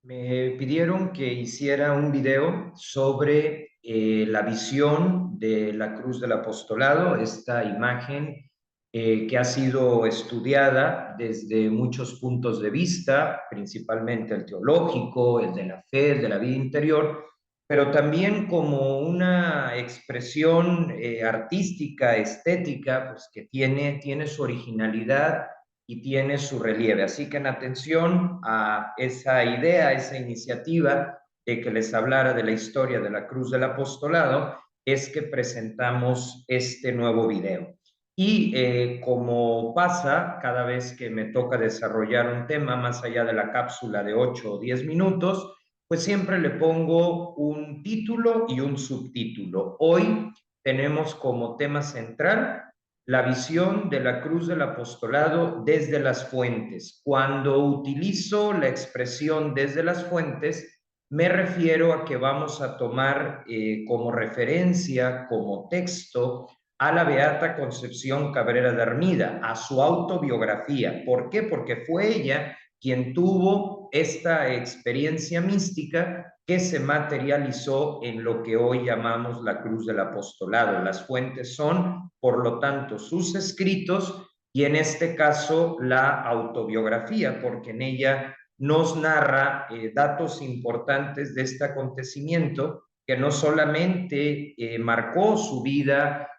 Me pidieron que hiciera un video sobre la visión de la cruz del apostolado, esta imagen que ha sido estudiada desde muchos puntos de vista, principalmente el teológico, el de la fe, el de la vida interior, pero también como una expresión artística, estética, pues que tiene su originalidad y tiene su relieve. Así que en atención a esa idea, a esa iniciativa de que les hablara de la historia de la Cruz del Apostolado, es que presentamos este nuevo video. Y como pasa cada vez que me toca desarrollar un tema más allá de la cápsula de 8 o 10 minutos, pues siempre le pongo un título y un subtítulo. Hoy tenemos como tema central la visión de la cruz del apostolado desde las fuentes. Cuando utilizo la expresión desde las fuentes, me refiero a que vamos a tomar como referencia, como texto, a la Beata Concepción Cabrera de Armida, a su autobiografía. ¿Por qué? Porque fue ella quien tuvo esta experiencia mística que se materializó en lo que hoy llamamos la cruz del apostolado. Las fuentes son, por lo tanto, sus escritos y en este caso la autobiografía, porque en ella nos narra datos importantes de este acontecimiento que no solamente marcó su vida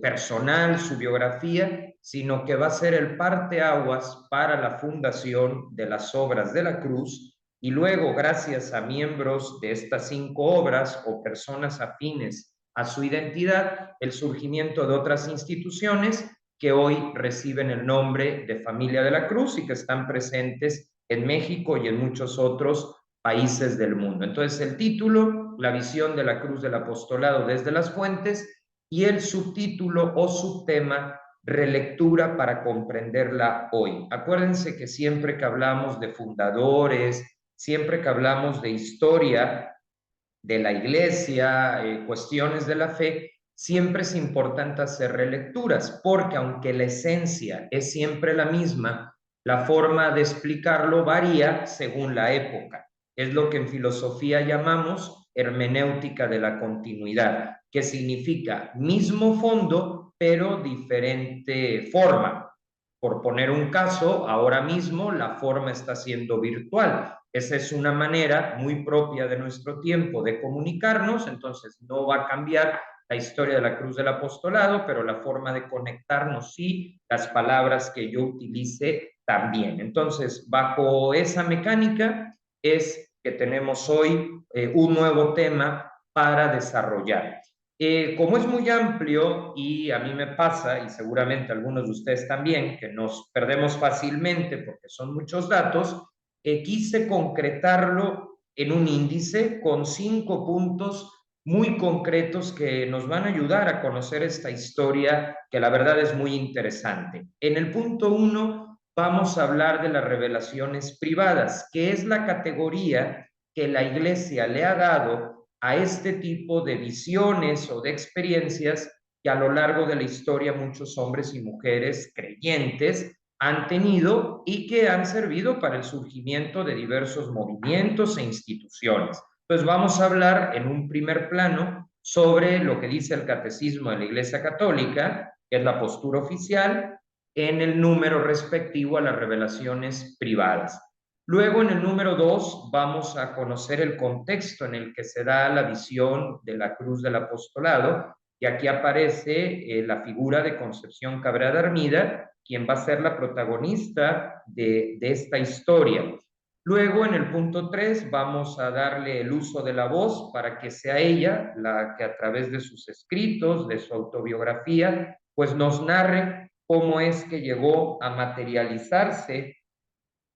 personal, su biografía, sino que va a ser el parteaguas para la fundación de las obras de la cruz y luego, gracias a miembros de estas 5 obras o personas afines a su identidad, el surgimiento de otras instituciones que hoy reciben el nombre de Familia de la Cruz y que están presentes en México y en muchos otros países del mundo. Entonces, el título, la visión de la cruz del apostolado desde las fuentes, y el subtítulo o subtema, relectura para comprenderla hoy. Acuérdense que siempre que hablamos de fundadores, siempre que hablamos de historia de la iglesia, cuestiones de la fe, siempre es importante hacer relecturas, porque aunque la esencia es siempre la misma, la forma de explicarlo varía según la época. Es lo que en filosofía llamamos hermenéutica de la continuidad, que significa mismo fondo, pero diferente forma. Por poner un caso, ahora mismo la forma está siendo virtual. Esa es una manera muy propia de nuestro tiempo de comunicarnos, entonces no va a cambiar la historia de la cruz del apostolado, pero la forma de conectarnos sí, las palabras que yo utilice también. Entonces, bajo esa mecánica es que tenemos hoy un nuevo tema para desarrollar. Como es muy amplio y a mí me pasa, y seguramente a algunos de ustedes también, que nos perdemos fácilmente porque son muchos datos, quise concretarlo en un índice con 5 puntos muy concretos que nos van a ayudar a conocer esta historia que la verdad es muy interesante. En el punto 1 vamos a hablar de las revelaciones privadas, que es la categoría que la Iglesia le ha dado a este tipo de visiones o de experiencias que a lo largo de la historia muchos hombres y mujeres creyentes han tenido y que han servido para el surgimiento de diversos movimientos e instituciones. Entonces vamos a hablar en un primer plano sobre lo que dice el Catecismo de la Iglesia Católica, que es la postura oficial, en el número respectivo a las revelaciones privadas. Luego, en el número 2, vamos a conocer el contexto en el que se da la visión de la cruz del apostolado, y aquí aparece la figura de Concepción Cabrera de Armida, quien va a ser la protagonista de esta historia. Luego, en el punto 3, vamos a darle el uso de la voz para que sea ella la que a través de sus escritos, de su autobiografía, pues nos narre cómo es que llegó a materializarse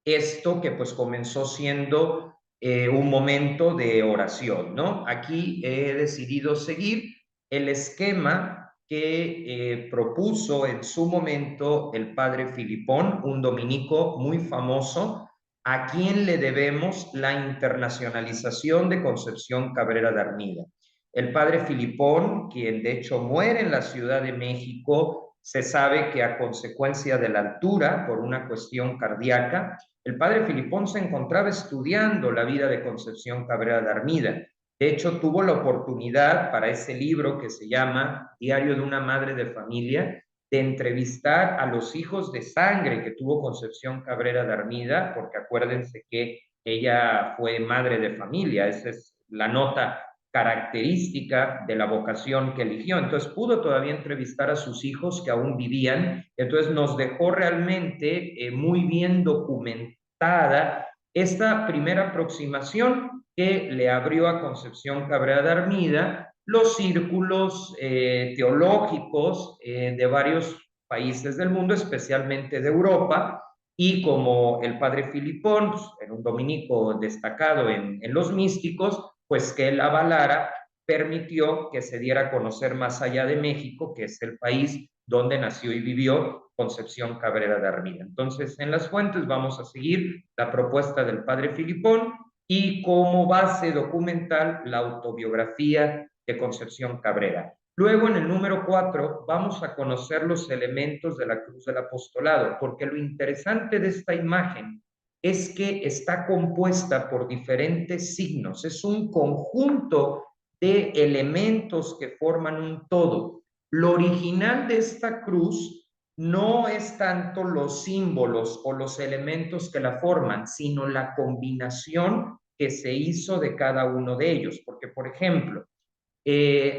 esto que pues comenzó siendo un momento de oración, ¿no? Aquí he decidido seguir el esquema que propuso en su momento el padre Filipón, un dominico muy famoso, a quien le debemos la internacionalización de Concepción Cabrera de Armida. El padre Filipón, quien de hecho muere en la Ciudad de México Se sabe que a consecuencia de la altura, por una cuestión cardíaca, el padre Filipón se encontraba estudiando la vida de Concepción Cabrera de Armida. De hecho, tuvo la oportunidad para ese libro que se llama Diario de una madre de familia, de entrevistar a los hijos de sangre que tuvo Concepción Cabrera de Armida, porque acuérdense que ella fue madre de familia, esa es la nota característica de la vocación que eligió. Entonces pudo todavía entrevistar a sus hijos que aún vivían. Entonces nos dejó realmente muy bien documentada esta primera aproximación que le abrió a Concepción Cabrera de Armida los círculos teológicos de varios países del mundo, especialmente de Europa, y como el padre Filipón, pues, era un dominico destacado en los místicos, pues que él avalara, permitió que se diera a conocer más allá de México, que es el país donde nació y vivió Concepción Cabrera de Armida. Entonces, en las fuentes vamos a seguir la propuesta del padre Filipón y como base documental la autobiografía de Concepción Cabrera. Luego, en el número 4, vamos a conocer los elementos de la cruz del apostolado, porque lo interesante de esta imagen es que está compuesta por diferentes signos, es un conjunto de elementos que forman un todo. Lo original de esta cruz no es tanto los símbolos o los elementos que la forman, sino la combinación que se hizo de cada uno de ellos. Porque, por ejemplo,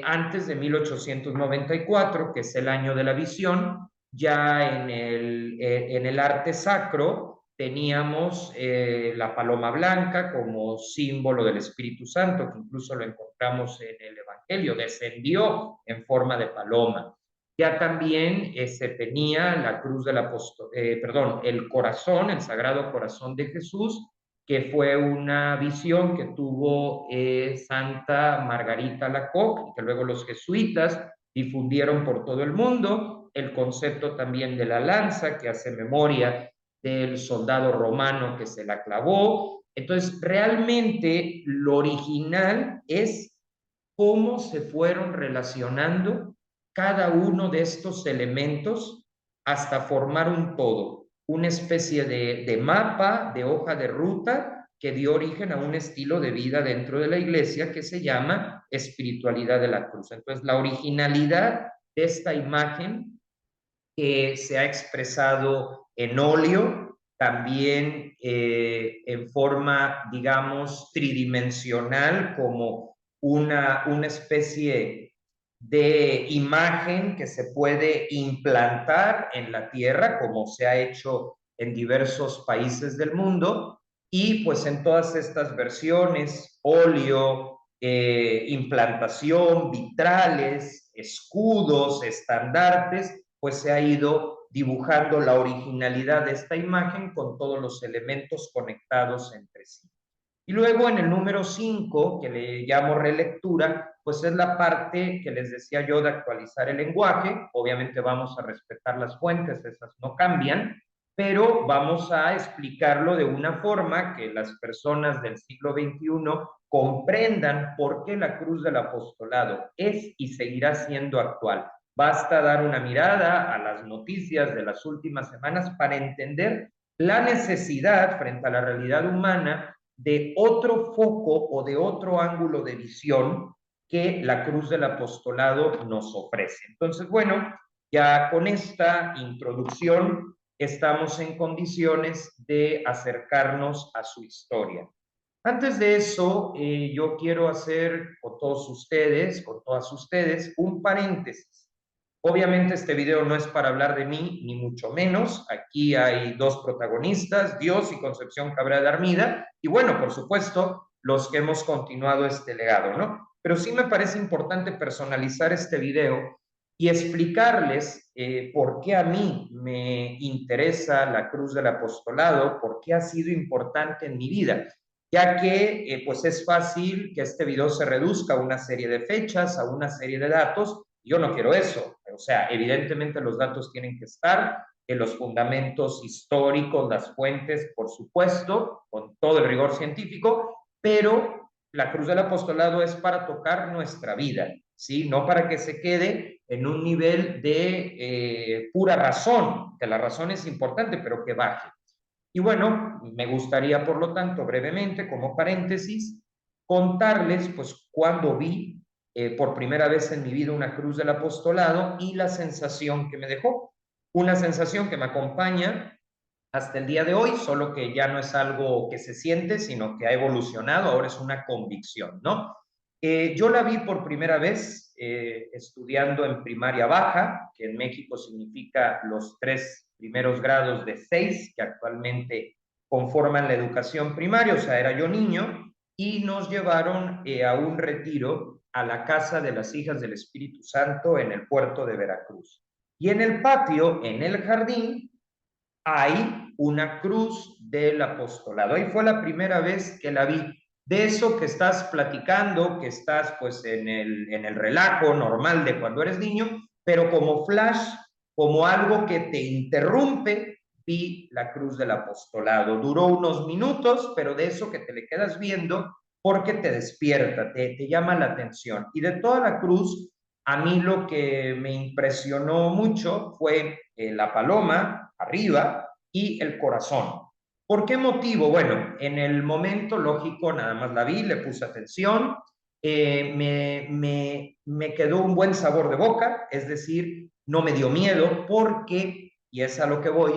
antes de 1894, que es el año de la visión, ya en el arte sacro teníamos la paloma blanca como símbolo del Espíritu Santo, que incluso lo encontramos en el Evangelio, descendió en forma de paloma. Ya también se tenía la cruz del apóstol, perdón, el corazón, el Sagrado Corazón de Jesús, que fue una visión que tuvo Santa Margarita Alacoque, que luego los jesuitas difundieron por todo el mundo, el concepto también de la lanza, que hace memoria del soldado romano que se la clavó. Entonces, realmente lo original es cómo se fueron relacionando cada uno de estos elementos hasta formar un todo, una especie de mapa, de hoja de ruta que dio origen a un estilo de vida dentro de la iglesia que se llama espiritualidad de la cruz. Entonces, la originalidad de esta imagen que se ha expresado en óleo, también en forma, digamos, tridimensional, como una especie de imagen que se puede implantar en la tierra, como se ha hecho en diversos países del mundo, y pues en todas estas versiones, óleo, implantación, vitrales, escudos, estandartes, pues se ha ido dibujando la originalidad de esta imagen con todos los elementos conectados entre sí. Y luego en el número 5, que le llamo relectura, pues es la parte que les decía yo de actualizar el lenguaje. Obviamente vamos a respetar las fuentes, esas no cambian, pero vamos a explicarlo de una forma que las personas del siglo XXI comprendan por qué la cruz del apostolado es y seguirá siendo actual. Basta dar una mirada a las noticias de las últimas semanas para entender la necesidad frente a la realidad humana de otro foco o de otro ángulo de visión que la cruz del apostolado nos ofrece. Entonces, bueno, ya con esta introducción estamos en condiciones de acercarnos a su historia. Antes de eso, yo quiero hacer con todos ustedes, con todas ustedes, un paréntesis. Obviamente este video no es para hablar de mí, ni mucho menos. Aquí hay dos protagonistas, Dios y Concepción Cabrera de Armida, y bueno, por supuesto, los que hemos continuado este legado, ¿no? Pero sí me parece importante personalizar este video y explicarles por qué a mí me interesa la cruz del apostolado, por qué ha sido importante en mi vida, ya que pues es fácil que este video se reduzca a una serie de fechas, a una serie de datos. Yo no quiero eso. O sea, evidentemente los datos tienen que estar en los fundamentos históricos, las fuentes, por supuesto, con todo el rigor científico, pero la cruz del apostolado es para tocar nuestra vida. ¿sí? No para que se quede en un nivel de pura razón, que la razón es importante, pero que baje. Y bueno, me gustaría, por lo tanto, brevemente, como paréntesis, contarles, pues, cuando vi por primera vez en mi vida una cruz del apostolado y la sensación que me dejó. Una sensación que me acompaña hasta el día de hoy, solo que ya no es algo que se siente, sino que ha evolucionado, ahora es una convicción, ¿no? Yo la vi por primera vez estudiando en primaria baja, que en México significa los 3 primeros grados de 6, que actualmente conforman la educación primaria, o sea, era yo niño, y nos llevaron a un retiro a la casa de las hijas del Espíritu Santo en el puerto de Veracruz. Y en el patio, en el jardín, hay una cruz del apostolado. Ahí fue la primera vez que la vi. De eso que estás platicando, que estás pues en el relajo normal de cuando eres niño, pero como flash, como algo que te interrumpe, vi la cruz del apostolado. Duró unos minutos, pero de eso que te le quedas viendo porque te despierta, te llama la atención. Y de toda la cruz, a mí lo que me impresionó mucho fue la paloma arriba y el corazón. ¿Por qué motivo? Bueno, en el momento lógico nada más la vi, le puse atención, me quedó un buen sabor de boca, es decir, no me dio miedo porque, y es a lo que voy,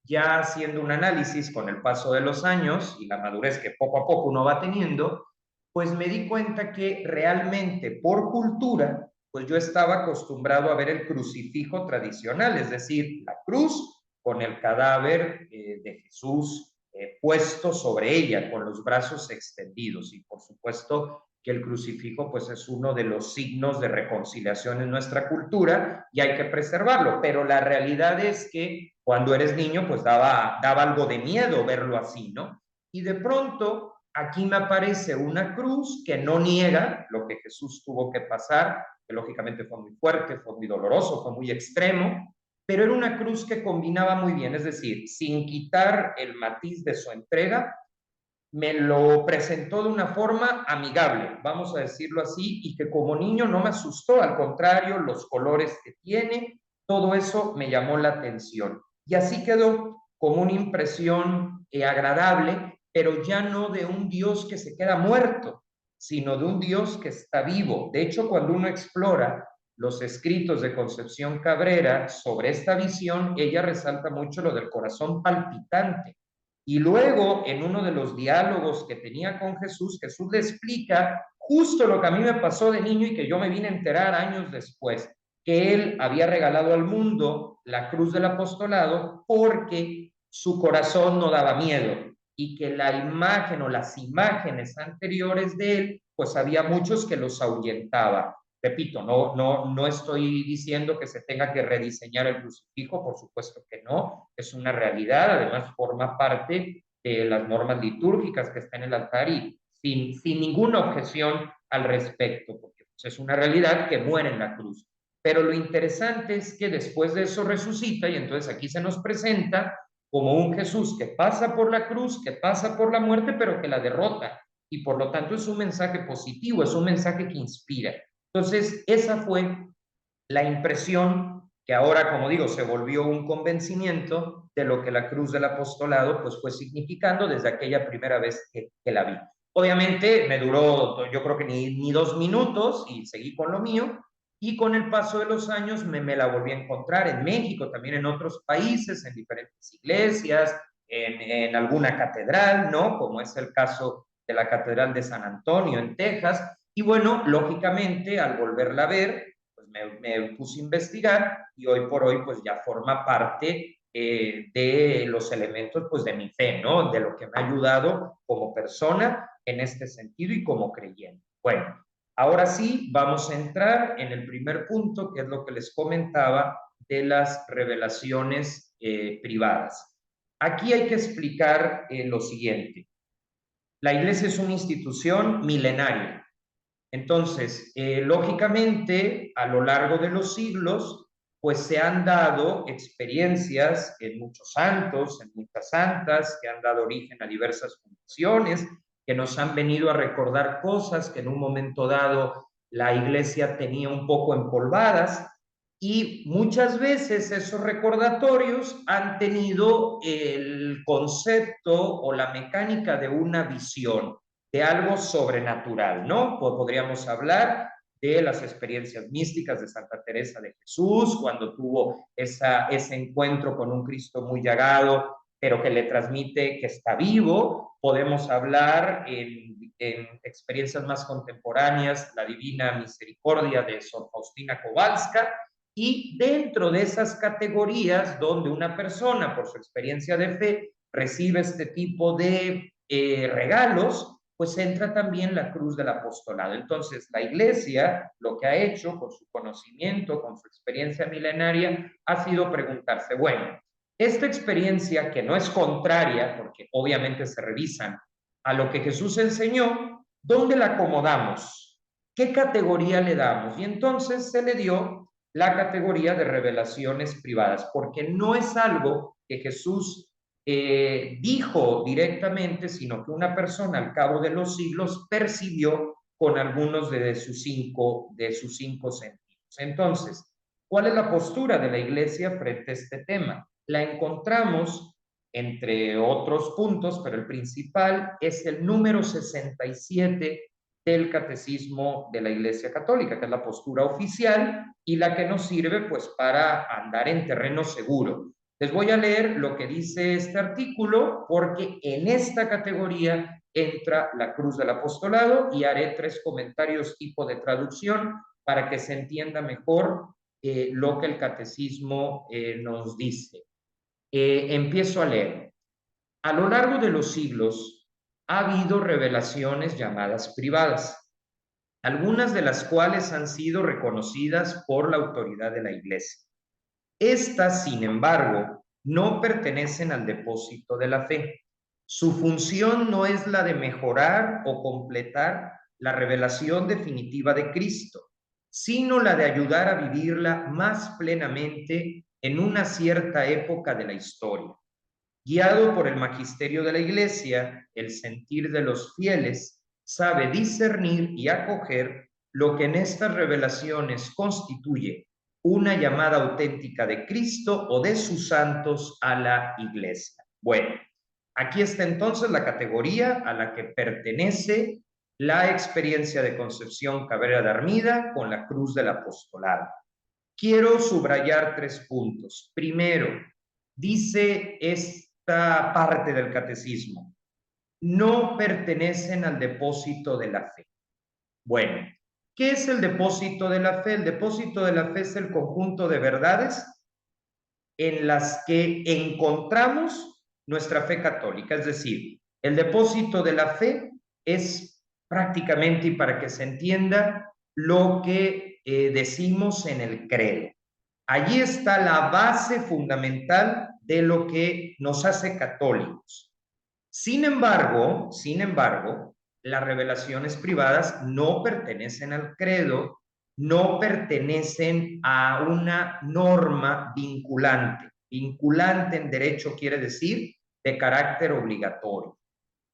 ya haciendo un análisis con el paso de los años y la madurez que poco a poco uno va teniendo, pues me di cuenta que realmente por cultura, pues yo estaba acostumbrado a ver el crucifijo tradicional, es decir, la cruz con el cadáver de Jesús puesto sobre ella, con los brazos extendidos. Y por supuesto que el crucifijo pues es uno de los signos de reconciliación en nuestra cultura y hay que preservarlo, pero la realidad es que cuando eres niño pues daba algo de miedo verlo así, ¿no? Y de pronto aquí me aparece una cruz que no niega lo que Jesús tuvo que pasar, que lógicamente fue muy fuerte, fue muy doloroso, fue muy extremo, pero era una cruz que combinaba muy bien, es decir, sin quitar el matiz de su entrega, me lo presentó de una forma amigable, vamos a decirlo así, y que como niño no me asustó, al contrario, los colores que tiene, todo eso me llamó la atención. Y así quedó como una impresión agradable, pero ya no de un Dios que se queda muerto, sino de un Dios que está vivo. De hecho, cuando uno explora los escritos de Concepción Cabrera sobre esta visión, ella resalta mucho lo del corazón palpitante. Y luego, en uno de los diálogos que tenía con Jesús, Jesús le explica justo lo que a mí me pasó de niño y que yo me vine a enterar años después, que él había regalado al mundo la cruz del apostolado porque su corazón no daba miedo y que la imagen o las imágenes anteriores de él, pues había muchos que los ahuyentaba. Repito, no estoy diciendo que se tenga que rediseñar el crucifijo, por supuesto que no, es una realidad, además forma parte de las normas litúrgicas que está en el altar y sin ninguna objeción al respecto, porque pues, es una realidad que muere en la cruz. Pero lo interesante es que después de eso resucita y entonces aquí se nos presenta como un Jesús que pasa por la cruz, que pasa por la muerte, pero que la derrota. Y por lo tanto es un mensaje positivo, es un mensaje que inspira. Entonces, esa fue la impresión que ahora, como digo, se volvió un convencimiento de lo que la cruz del apostolado pues fue significando desde aquella primera vez que la vi. Obviamente me duró, yo creo que ni 2 minutos y seguí con lo mío. Y con el paso de los años me la volví a encontrar en México, también en otros países, en diferentes iglesias, en alguna catedral, ¿no? Como es el caso de la Catedral de San Antonio en Texas. Y bueno, lógicamente, al volverla a ver, pues me puse a investigar y hoy por hoy pues ya forma parte de los elementos pues de mi fe, ¿no? De lo que me ha ayudado como persona en este sentido y como creyente. Bueno, ahora sí vamos a entrar en el primer punto, que es lo que les comentaba de las revelaciones privadas. Aquí hay que explicar lo siguiente. La iglesia es una institución milenaria. Entonces, lógicamente, a lo largo de los siglos, pues se han dado experiencias en muchos santos, en muchas santas, que han dado origen a diversas fundaciones, que nos han venido a recordar cosas que en un momento dado la iglesia tenía un poco empolvadas, y muchas veces esos recordatorios han tenido el concepto o la mecánica de una visión, de algo sobrenatural, ¿no? Podríamos hablar de las experiencias místicas de Santa Teresa de Jesús, cuando tuvo ese encuentro con un Cristo muy llagado, pero que le transmite que está vivo. Podemos hablar en experiencias más contemporáneas, la Divina Misericordia de Sor Faustina Kowalska, y dentro de esas categorías donde una persona, por su experiencia de fe, recibe este tipo de regalos, pues entra también la cruz del apostolado. Entonces, la iglesia lo que ha hecho con su conocimiento, con su experiencia milenaria, ha sido preguntarse, bueno, esta experiencia que no es contraria, porque obviamente se revisan a lo que Jesús enseñó, ¿dónde la acomodamos? ¿Qué categoría le damos? Y entonces se le dio la categoría de revelaciones privadas, porque no es algo que Jesús dijo directamente, sino que una persona al cabo de los siglos percibió con algunos de sus cinco sentidos. Entonces, ¿cuál es la postura de la iglesia frente a este tema? La encontramos entre otros puntos, pero el principal es el número 67 del Catecismo de la Iglesia Católica, que es la postura oficial y la que nos sirve pues para andar en terreno seguro. Les voy a leer lo que dice este artículo, porque en esta categoría entra la cruz del apostolado, y haré 3 comentarios tipo de traducción para que se entienda mejor lo que el catecismo nos dice. Empiezo a leer. A lo largo de los siglos ha habido revelaciones llamadas privadas, algunas de las cuales han sido reconocidas por la autoridad de la Iglesia. Estas, sin embargo, no pertenecen al depósito de la fe. Su función no es la de mejorar o completar la revelación definitiva de Cristo, sino la de ayudar a vivirla más plenamente en una cierta época de la historia. Guiado por el magisterio de la Iglesia, el sentir de los fieles sabe discernir y acoger lo que en estas revelaciones constituye una llamada auténtica de Cristo o de sus santos a la Iglesia. Bueno, aquí está entonces la categoría a la que pertenece la experiencia de Concepción Cabrera de Armida con la cruz del apostolado. Quiero subrayar 3 puntos. Primero, dice esta parte del catecismo: no pertenecen al depósito de la fe. Bueno, ¿qué es el depósito de la fe? El depósito de la fe es el conjunto de verdades en las que encontramos nuestra fe católica. Es decir, el depósito de la fe es prácticamente, y para que se entienda, lo que decimos en el credo. Allí está la base fundamental de lo que nos hace católicos. Sin embargo, las revelaciones privadas no pertenecen al credo, no pertenecen a una norma vinculante. Vinculante en derecho quiere decir de carácter obligatorio.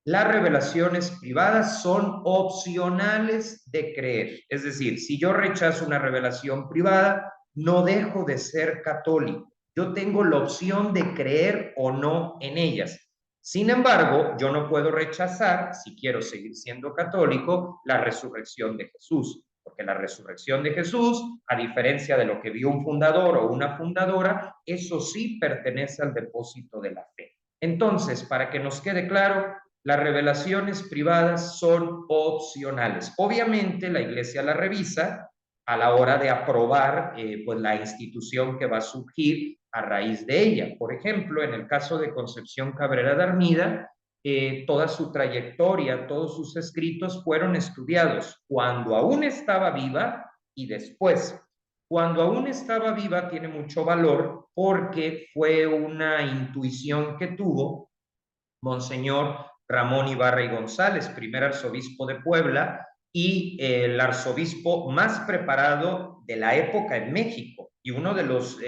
Las revelaciones privadas son opcionales de creer. Es decir, si yo rechazo una revelación privada, no dejo de ser católico. Yo tengo la opción de creer o no en ellas. Sin embargo, yo no puedo rechazar, si quiero seguir siendo católico, la resurrección de Jesús, porque la resurrección de Jesús, a diferencia de lo que vio un fundador o una fundadora, eso sí pertenece al depósito de la fe. Entonces, para que nos quede claro, las revelaciones privadas son opcionales. Obviamente la iglesia la revisa a la hora de aprobar pues la institución que va a surgir a raíz de ella. Por ejemplo, en el caso de Concepción Cabrera de Armida, toda su trayectoria, todos sus escritos fueron estudiados cuando aún estaba viva y después. Cuando aún estaba viva tiene mucho valor porque fue una intuición que tuvo Monseñor Ramón Ibarra y González, primer arzobispo de Puebla y el arzobispo más preparado de la época en México, y uno de los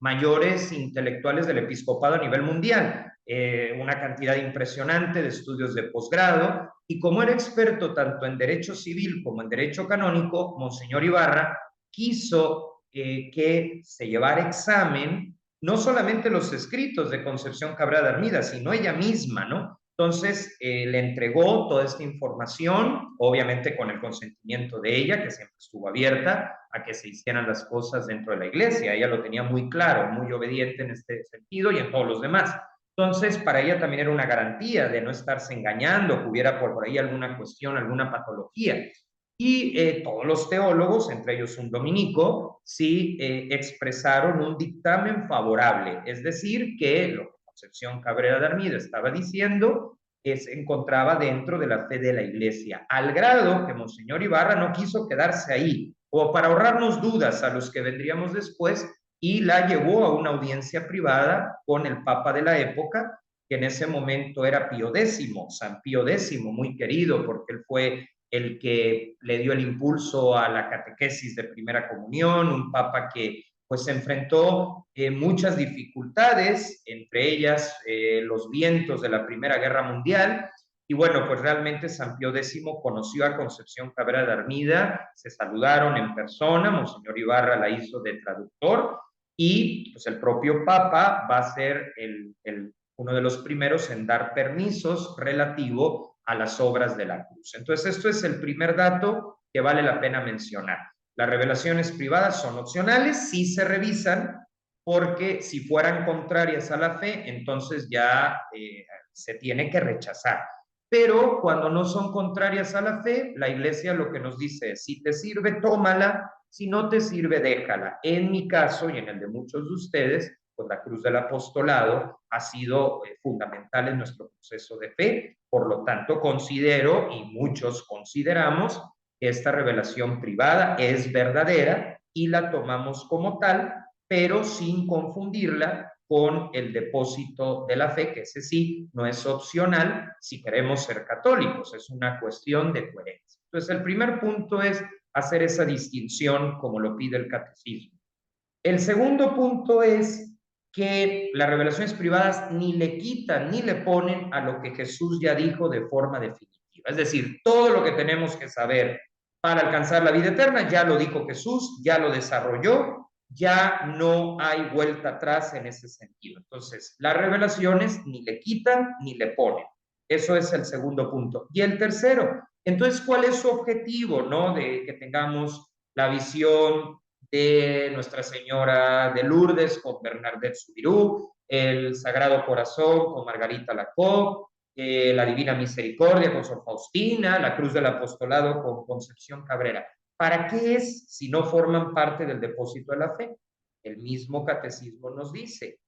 mayores intelectuales del episcopado a nivel mundial, una cantidad impresionante de estudios de posgrado, y como era experto tanto en derecho civil como en derecho canónico, Monseñor Ibarra quiso que se llevara examen no solamente los escritos de Concepción Cabrera de Armida, sino ella misma, ¿no? Entonces, le entregó toda esta información, obviamente con el consentimiento de ella, que siempre estuvo abierta a que se hicieran las cosas dentro de la iglesia. Ella lo tenía muy claro, muy obediente en este sentido y en todos los demás. Entonces, para ella también era una garantía de no estarse engañando, que hubiera por ahí alguna cuestión, alguna patología. Y todos los teólogos, entre ellos un dominico, sí expresaron un dictamen favorable, es decir, que lo que Concepción Cabrera de Armida estaba diciendo se encontraba dentro de la fe de la iglesia, al grado que Monseñor Ibarra no quiso quedarse ahí, o para ahorrarnos dudas a los que vendríamos después, y la llevó a una audiencia privada con el Papa de la época, que en ese momento era Pío X, San Pío X, muy querido, porque él fue el que le dio el impulso a la catequesis de primera comunión, un papa que pues enfrentó muchas dificultades, entre ellas los vientos de la Primera Guerra Mundial, y bueno, pues realmente San Pío X conoció a Concepción Cabrera de Armida, se saludaron en persona, Monseñor Ibarra la hizo de traductor, y pues el propio Papa va a ser uno de los primeros en dar permisos relativo a las obras de la cruz. Entonces, esto es el primer dato que vale la pena mencionar. Las revelaciones privadas son opcionales, sí se revisan, porque si fueran contrarias a la fe, entonces ya se tiene que rechazar. Pero cuando no son contrarias a la fe, la iglesia lo que nos dice es, si te sirve, tómala, si no te sirve, déjala. En mi caso y en el de muchos de ustedes, pues la cruz del apostolado ha sido fundamental en nuestro proceso de fe. Por lo tanto, considero, y muchos consideramos, que esta revelación privada es verdadera y la tomamos como tal, pero sin confundirla con el depósito de la fe, que ese sí no es opcional si queremos ser católicos, es una cuestión de coherencia. Entonces, el primer punto es hacer esa distinción como lo pide el catecismo. El segundo punto es que las revelaciones privadas ni le quitan ni le ponen a lo que Jesús ya dijo de forma definitiva. Es decir, todo lo que tenemos que saber para alcanzar la vida eterna ya lo dijo Jesús, ya lo desarrolló, ya no hay vuelta atrás en ese sentido. Entonces, las revelaciones ni le quitan ni le ponen. Eso es el segundo punto. Y el tercero, entonces, ¿cuál es su objetivo, no? De que tengamos la visión de Nuestra Señora de Lourdes con Bernadette Soubirous, el Sagrado Corazón con Margarita Lacoque, la Divina Misericordia con Sor Faustina, la Cruz del Apostolado con Concepción Cabrera. ¿Para qué es si no forman parte del depósito de la fe? El mismo catecismo nos dice,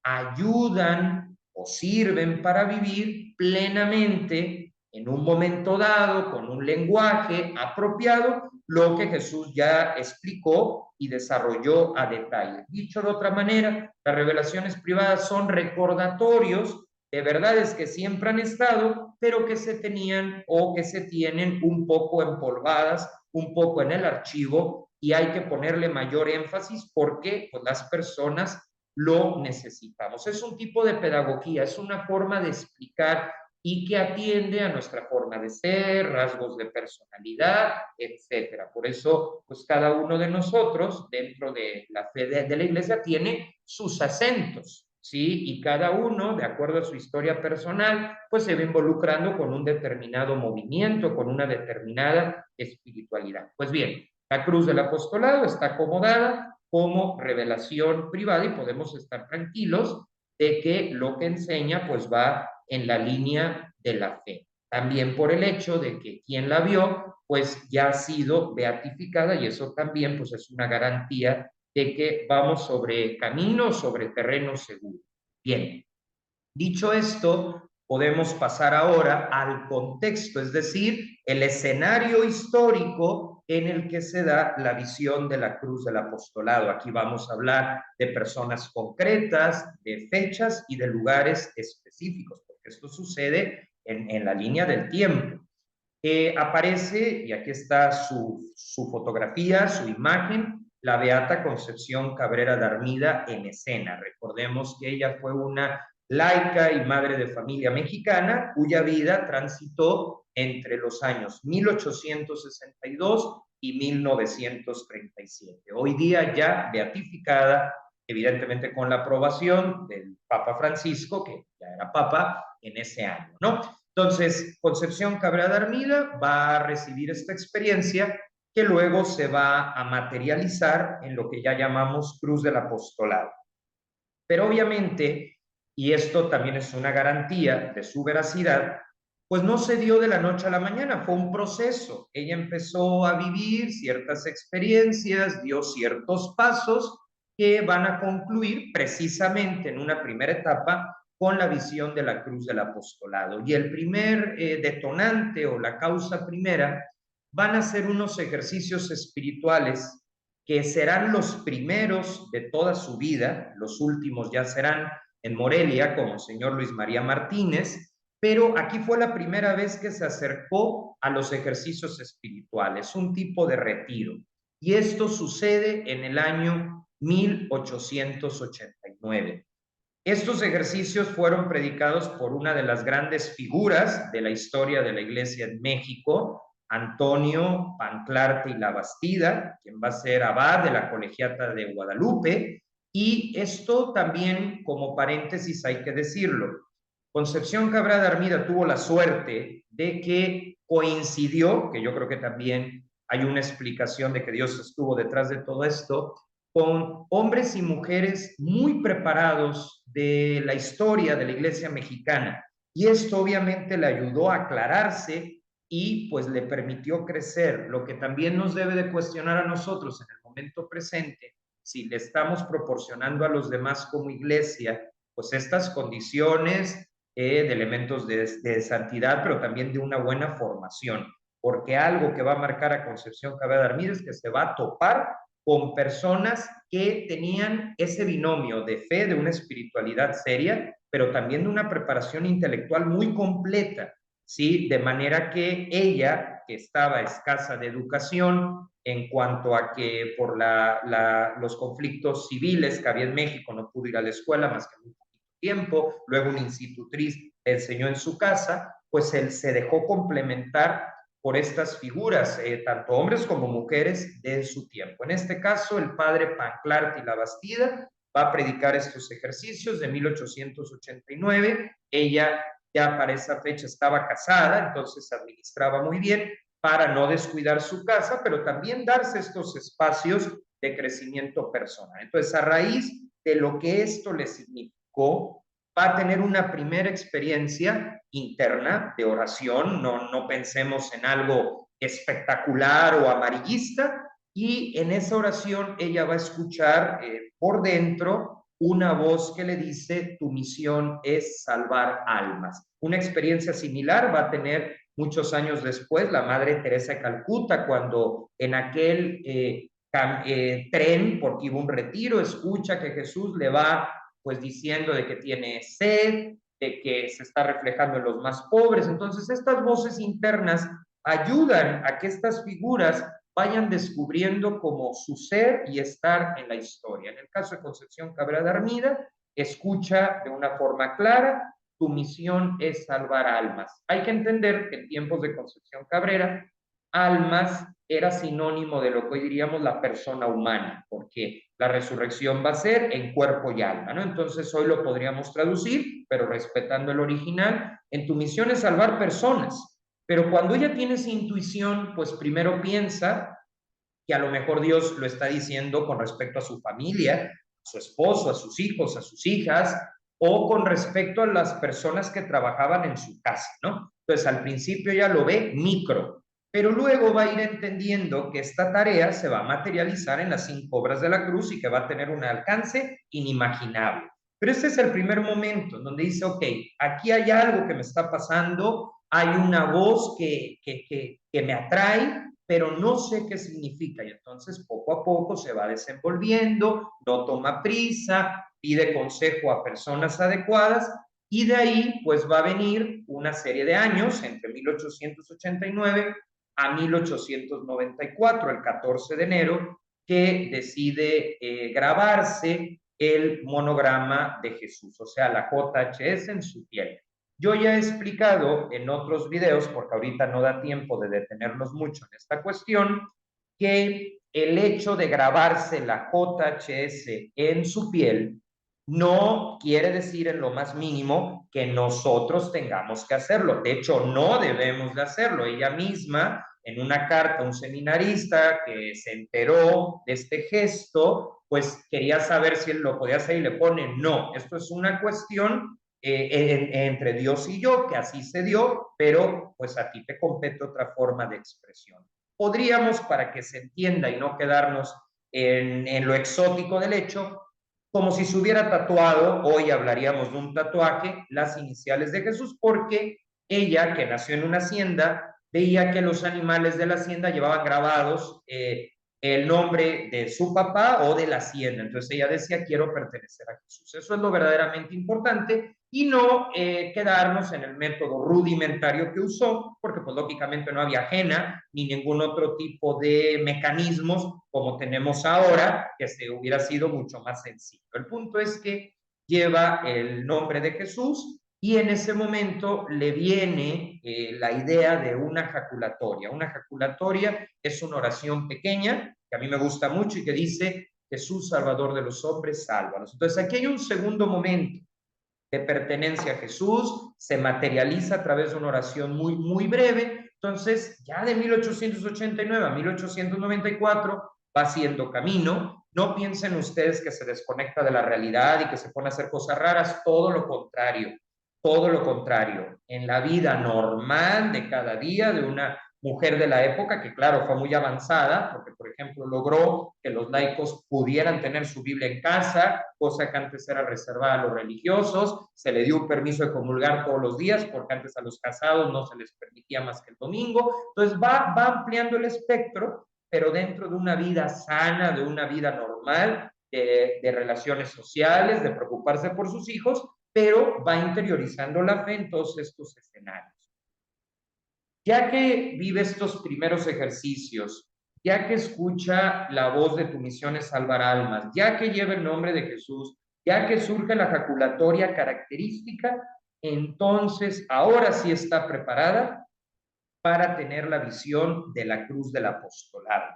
ayudan o sirven para vivir plenamente en un momento dado, con un lenguaje apropiado, lo que Jesús ya explicó y desarrolló a detalle. Dicho de otra manera, las revelaciones privadas son recordatorios de verdades que siempre han estado, pero que se tenían o que se tienen un poco empolvadas, un poco en el archivo, y hay que ponerle mayor énfasis porque pues, las personas lo necesitamos. Es un tipo de pedagogía, es una forma de explicar y que atiende a nuestra forma de ser, rasgos de personalidad, etcétera. Por eso, pues cada uno de nosotros dentro de la fe de la iglesia tiene sus acentos, ¿sí? Y cada uno, de acuerdo a su historia personal, pues se va involucrando con un determinado movimiento, con una determinada espiritualidad. Pues bien, la cruz del apostolado está acomodada como revelación privada y podemos estar tranquilos de que lo que enseña pues va en la línea de la fe. También por el hecho de que quien la vio pues ya ha sido beatificada y eso también pues es una garantía de que vamos sobre camino, sobre terreno seguro. Bien, dicho esto, podemos pasar ahora al contexto, es decir, el escenario histórico en el que se da la visión de la cruz del apostolado. Aquí vamos a hablar de personas concretas, de fechas y de lugares específicos, porque esto sucede en la línea del tiempo. Aparece, y aquí está su fotografía, su imagen, la beata Concepción Cabrera de Armida en escena. Recordemos que ella fue una laica y madre de familia mexicana cuya vida transitó entre los años 1862 y 1937. Hoy día ya beatificada, evidentemente con la aprobación del Papa Francisco, que ya era Papa en ese año, ¿no? Entonces, Concepción Cabrera de Armida va a recibir esta experiencia que luego se va a materializar en lo que ya llamamos Cruz del Apostolado. Pero obviamente, y esto también es una garantía de su veracidad, pues no se dio de la noche a la mañana, fue un proceso. Ella empezó a vivir ciertas experiencias, dio ciertos pasos que van a concluir precisamente en una primera etapa con la visión de la cruz del apostolado. Y el primer detonante o la causa primera van a ser unos ejercicios espirituales que serán los primeros de toda su vida, los últimos ya serán en Morelia, como el señor Luis María Martínez, pero aquí fue la primera vez que se acercó a los ejercicios espirituales, un tipo de retiro. Y esto sucede en el año 1889. Estos ejercicios fueron predicados por una de las grandes figuras de la historia de la Iglesia en México, Antonio Panclarte y Labastida, quien va a ser abad de la Colegiata de Guadalupe, y esto también, como paréntesis, hay que decirlo, Concepción Cabrera de Armida tuvo la suerte de que coincidió, que yo creo que también hay una explicación de que Dios estuvo detrás de todo esto, con hombres y mujeres muy preparados de la historia de la Iglesia mexicana. Y esto obviamente le ayudó a aclararse y pues le permitió crecer, lo que también nos debe de cuestionar a nosotros en el momento presente, si le estamos proporcionando a los demás como iglesia, pues estas condiciones de elementos de santidad, pero también de una buena formación, porque algo que va a marcar a Concepción Cabrera de Armida es que se va a topar con personas que tenían ese binomio de fe, de una espiritualidad seria, pero también de una preparación intelectual muy completa, ¿sí? De manera que ella, que estaba escasa de educación en cuanto a que por los conflictos civiles que había en México no pudo ir a la escuela más que muy poquito tiempo, luego una institutriz enseñó en su casa, pues él se dejó complementar por estas figuras, tanto hombres como mujeres de su tiempo. En este caso, el padre Panclarte y Labastida va a predicar estos ejercicios de 1889. Ella ya para esa fecha estaba casada, entonces administraba muy bien para no descuidar su casa, pero también darse estos espacios de crecimiento personal. Entonces, a raíz de lo que esto le significó, va a tener una primera experiencia interna de oración, no pensemos en algo espectacular o amarillista, y en esa oración ella va a escuchar por dentro una voz que le dice, tu misión es salvar almas. Una experiencia similar va a tener muchos años después la Madre Teresa de Calcuta, cuando en aquel tren, porque iba un retiro, escucha que Jesús le va pues diciendo de que tiene sed, de que se está reflejando en los más pobres. Entonces, estas voces internas ayudan a que estas figuras vayan descubriendo como su ser y estar en la historia. En el caso de Concepción Cabrera de Armida, escucha de una forma clara, tu misión es salvar almas. Hay que entender que en tiempos de Concepción Cabrera, almas era sinónimo de lo que hoy diríamos la persona humana, porque la resurrección va a ser en cuerpo y alma, ¿no? Entonces hoy lo podríamos traducir, pero respetando el original, en tu misión es salvar personas, pero cuando ella tiene esa intuición, pues primero piensa que a lo mejor Dios lo está diciendo con respecto a su familia, a su esposo, a sus hijos, a sus hijas, o con respecto a las personas que trabajaban en su casa, ¿no? Entonces al principio ella lo ve micro, pero luego va a ir entendiendo que esta tarea se va a materializar en las 5 obras de la cruz y que va a tener un alcance inimaginable. Pero este es el primer momento en donde dice, ok, aquí hay algo que me está pasando, hay una voz que me atrae, pero no sé qué significa. Y entonces poco a poco se va desenvolviendo, no toma prisa, pide consejo a personas adecuadas y de ahí pues va a venir una serie de años entre 1889 a 1894, el 14 de enero, que decide grabarse el monograma de Jesús, o sea, la JHS en su piel. Yo ya he explicado en otros videos, porque ahorita no da tiempo de detenernos mucho en esta cuestión, que el hecho de grabarse la JHS en su piel no quiere decir en lo más mínimo que nosotros tengamos que hacerlo. De hecho, no debemos de hacerlo. Ella misma, en una carta a un seminarista que se enteró de este gesto, pues quería saber si él lo podía hacer y le pone, no, esto es una cuestión entre Dios y yo, que así se dio, pero pues a ti te compete otra forma de expresión. Podríamos, para que se entienda y no quedarnos en lo exótico del hecho, como si se hubiera tatuado, hoy hablaríamos de un tatuaje, las iniciales de Jesús, porque ella, que nació en una hacienda, veía que los animales de la hacienda llevaban grabados el nombre de su papá o de la hacienda. Entonces ella decía, quiero pertenecer a Jesús. Eso es lo verdaderamente importante y no quedarnos en el método rudimentario que usó, porque pues lógicamente no había ajena ni ningún otro tipo de mecanismos como tenemos ahora, que se hubiera sido mucho más sencillo. El punto es que lleva el nombre de Jesús y en ese momento le viene la idea de una jaculatoria. Una jaculatoria es una oración pequeña que a mí me gusta mucho y que dice, Jesús, Salvador de los hombres, sálvanos. Entonces aquí hay un segundo momento de pertenencia a Jesús, se materializa a través de una oración muy, muy breve. Entonces, ya de 1889 a 1894 va haciendo camino. No piensen ustedes que se desconecta de la realidad y que se pone a hacer cosas raras, todo lo contrario, todo lo contrario. En la vida normal de cada día de una mujer de la época, que claro, fue muy avanzada, porque por ejemplo logró que los laicos pudieran tener su Biblia en casa, cosa que antes era reservada a los religiosos, se le dio un permiso de comulgar todos los días, porque antes a los casados no se les permitía más que el domingo, entonces va ampliando el espectro, pero dentro de una vida sana, de una vida normal, de relaciones sociales, de preocuparse por sus hijos, pero va interiorizando la fe en todos estos escenarios. Ya que vive estos primeros ejercicios, ya que escucha la voz de tu misión es salvar almas, ya que lleva el nombre de Jesús, ya que surge la jaculatoria característica, entonces ahora sí está preparada para tener la visión de la cruz del apostolado.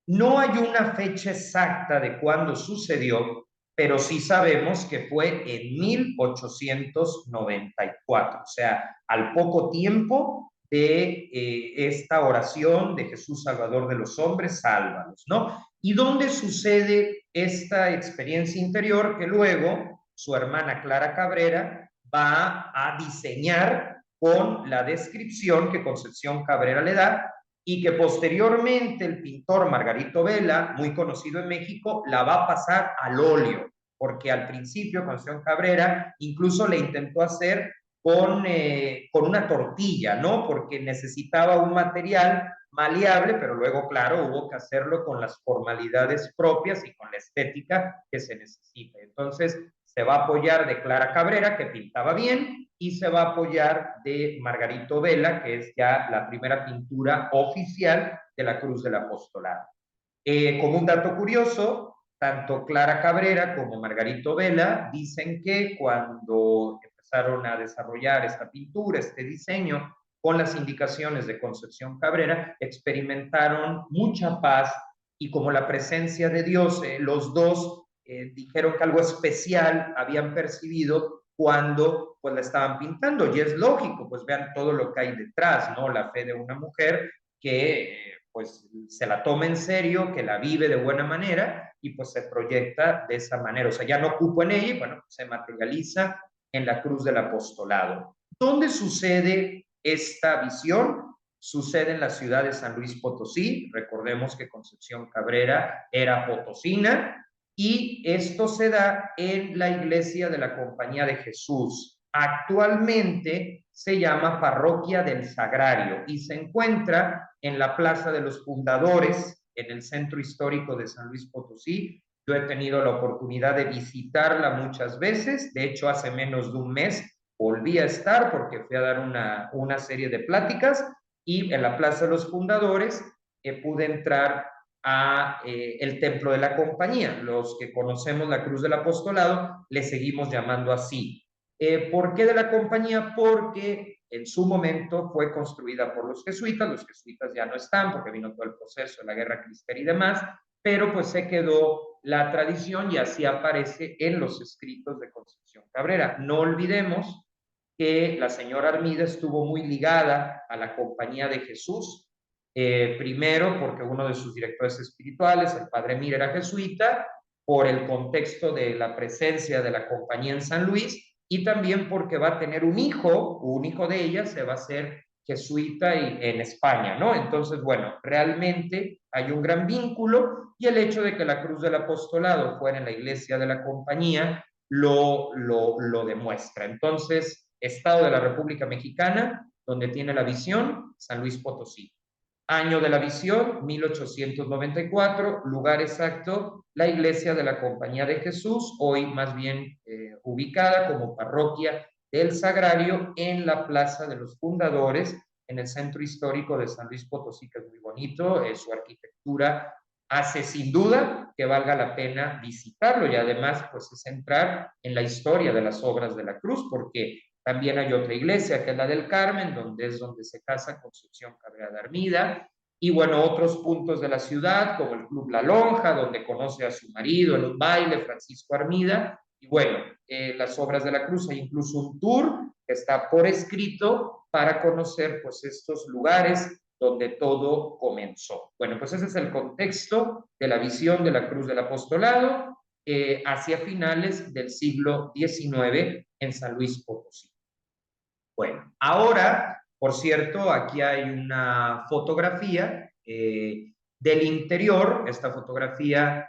No hay una fecha exacta de cuándo sucedió, pero sí sabemos que fue en 1894, o sea, al poco tiempo de esta oración de Jesús Salvador de los hombres, sálvanos, ¿no? ¿Y dónde sucede esta experiencia interior que luego su hermana Clara Cabrera va a diseñar con la descripción que Concepción Cabrera le da y que posteriormente el pintor Margarito Vela, muy conocido en México, la va a pasar al óleo, porque al principio Concepción Cabrera incluso le intentó hacer con una tortilla, ¿no? Porque necesitaba un material maleable, pero luego, claro, hubo que hacerlo con las formalidades propias y con la estética que se necesita. Entonces, se va a apoyar de Clara Cabrera, que pintaba bien, y se va a apoyar de Margarito Vela, que es ya la primera pintura oficial de la Cruz del Apostolado. Como un dato curioso, tanto Clara Cabrera como Margarito Vela dicen que cuando empezaron a desarrollar esta pintura, este diseño, con las indicaciones de Concepción Cabrera, experimentaron mucha paz y como la presencia de Dios, los dos dijeron que algo especial habían percibido cuando pues la estaban pintando y es lógico, pues vean todo lo que hay detrás, ¿no? La fe de una mujer que pues se la toma en serio, que la vive de buena manera y pues se proyecta de esa manera. O sea, ya no cupo en ella y bueno, se materializa en la cruz del apostolado. ¿Dónde sucede esta visión? Sucede en la ciudad de San Luis Potosí. Recordemos que Concepción Cabrera era potosina y esto se da en la iglesia de la Compañía de Jesús. Actualmente se llama Parroquia del Sagrario y se encuentra en la Plaza de los Fundadores, en el centro histórico de San Luis Potosí. Yo he tenido la oportunidad de visitarla muchas veces, de hecho hace menos de un mes volví a estar porque fui a dar una serie de pláticas y en la Plaza de los Fundadores pude entrar a el templo de la compañía. Los que conocemos la Cruz del Apostolado le seguimos llamando así. ¿Por qué de la compañía? Porque en su momento fue construida por los jesuitas ya no están porque vino todo el proceso de la guerra cristera y demás, pero pues se quedó la tradición y así aparece en los escritos de Concepción Cabrera. No olvidemos que la señora Armida estuvo muy ligada a la Compañía de Jesús, primero porque uno de sus directores espirituales, el padre Mir, era jesuita, por el contexto de la presencia de la compañía en San Luis, y también porque va a tener un hijo de ella se va a hacer jesuita en España, ¿no? Entonces, bueno, realmente hay un gran vínculo y el hecho de que la Cruz del Apostolado fuera en la iglesia de la compañía lo demuestra. Entonces, Estado de la República Mexicana, donde tiene la visión, San Luis Potosí. Año de la visión, 1894, lugar exacto, la iglesia de la Compañía de Jesús, hoy más bien ubicada como parroquia del Sagrario en la Plaza de los Fundadores, en el centro histórico de San Luis Potosí, que es muy bonito, su arquitectura hace sin duda que valga la pena visitarlo y además pues es entrar en la historia de las obras de la cruz, porque también hay otra iglesia, que es la del Carmen, donde se casa Concepción Cabrera de Armida, y bueno, otros puntos de la ciudad, como el Club La Lonja, donde conoce a su marido en un baile, Francisco Armida, y bueno, las obras de la cruz, hay incluso un tour que está por escrito para conocer pues estos lugares donde todo comenzó. Bueno, pues ese es el contexto de la visión de la cruz del apostolado hacia finales del siglo XIX en San Luis Potosí. Bueno, ahora, por cierto, aquí hay una fotografía del interior. Esta fotografía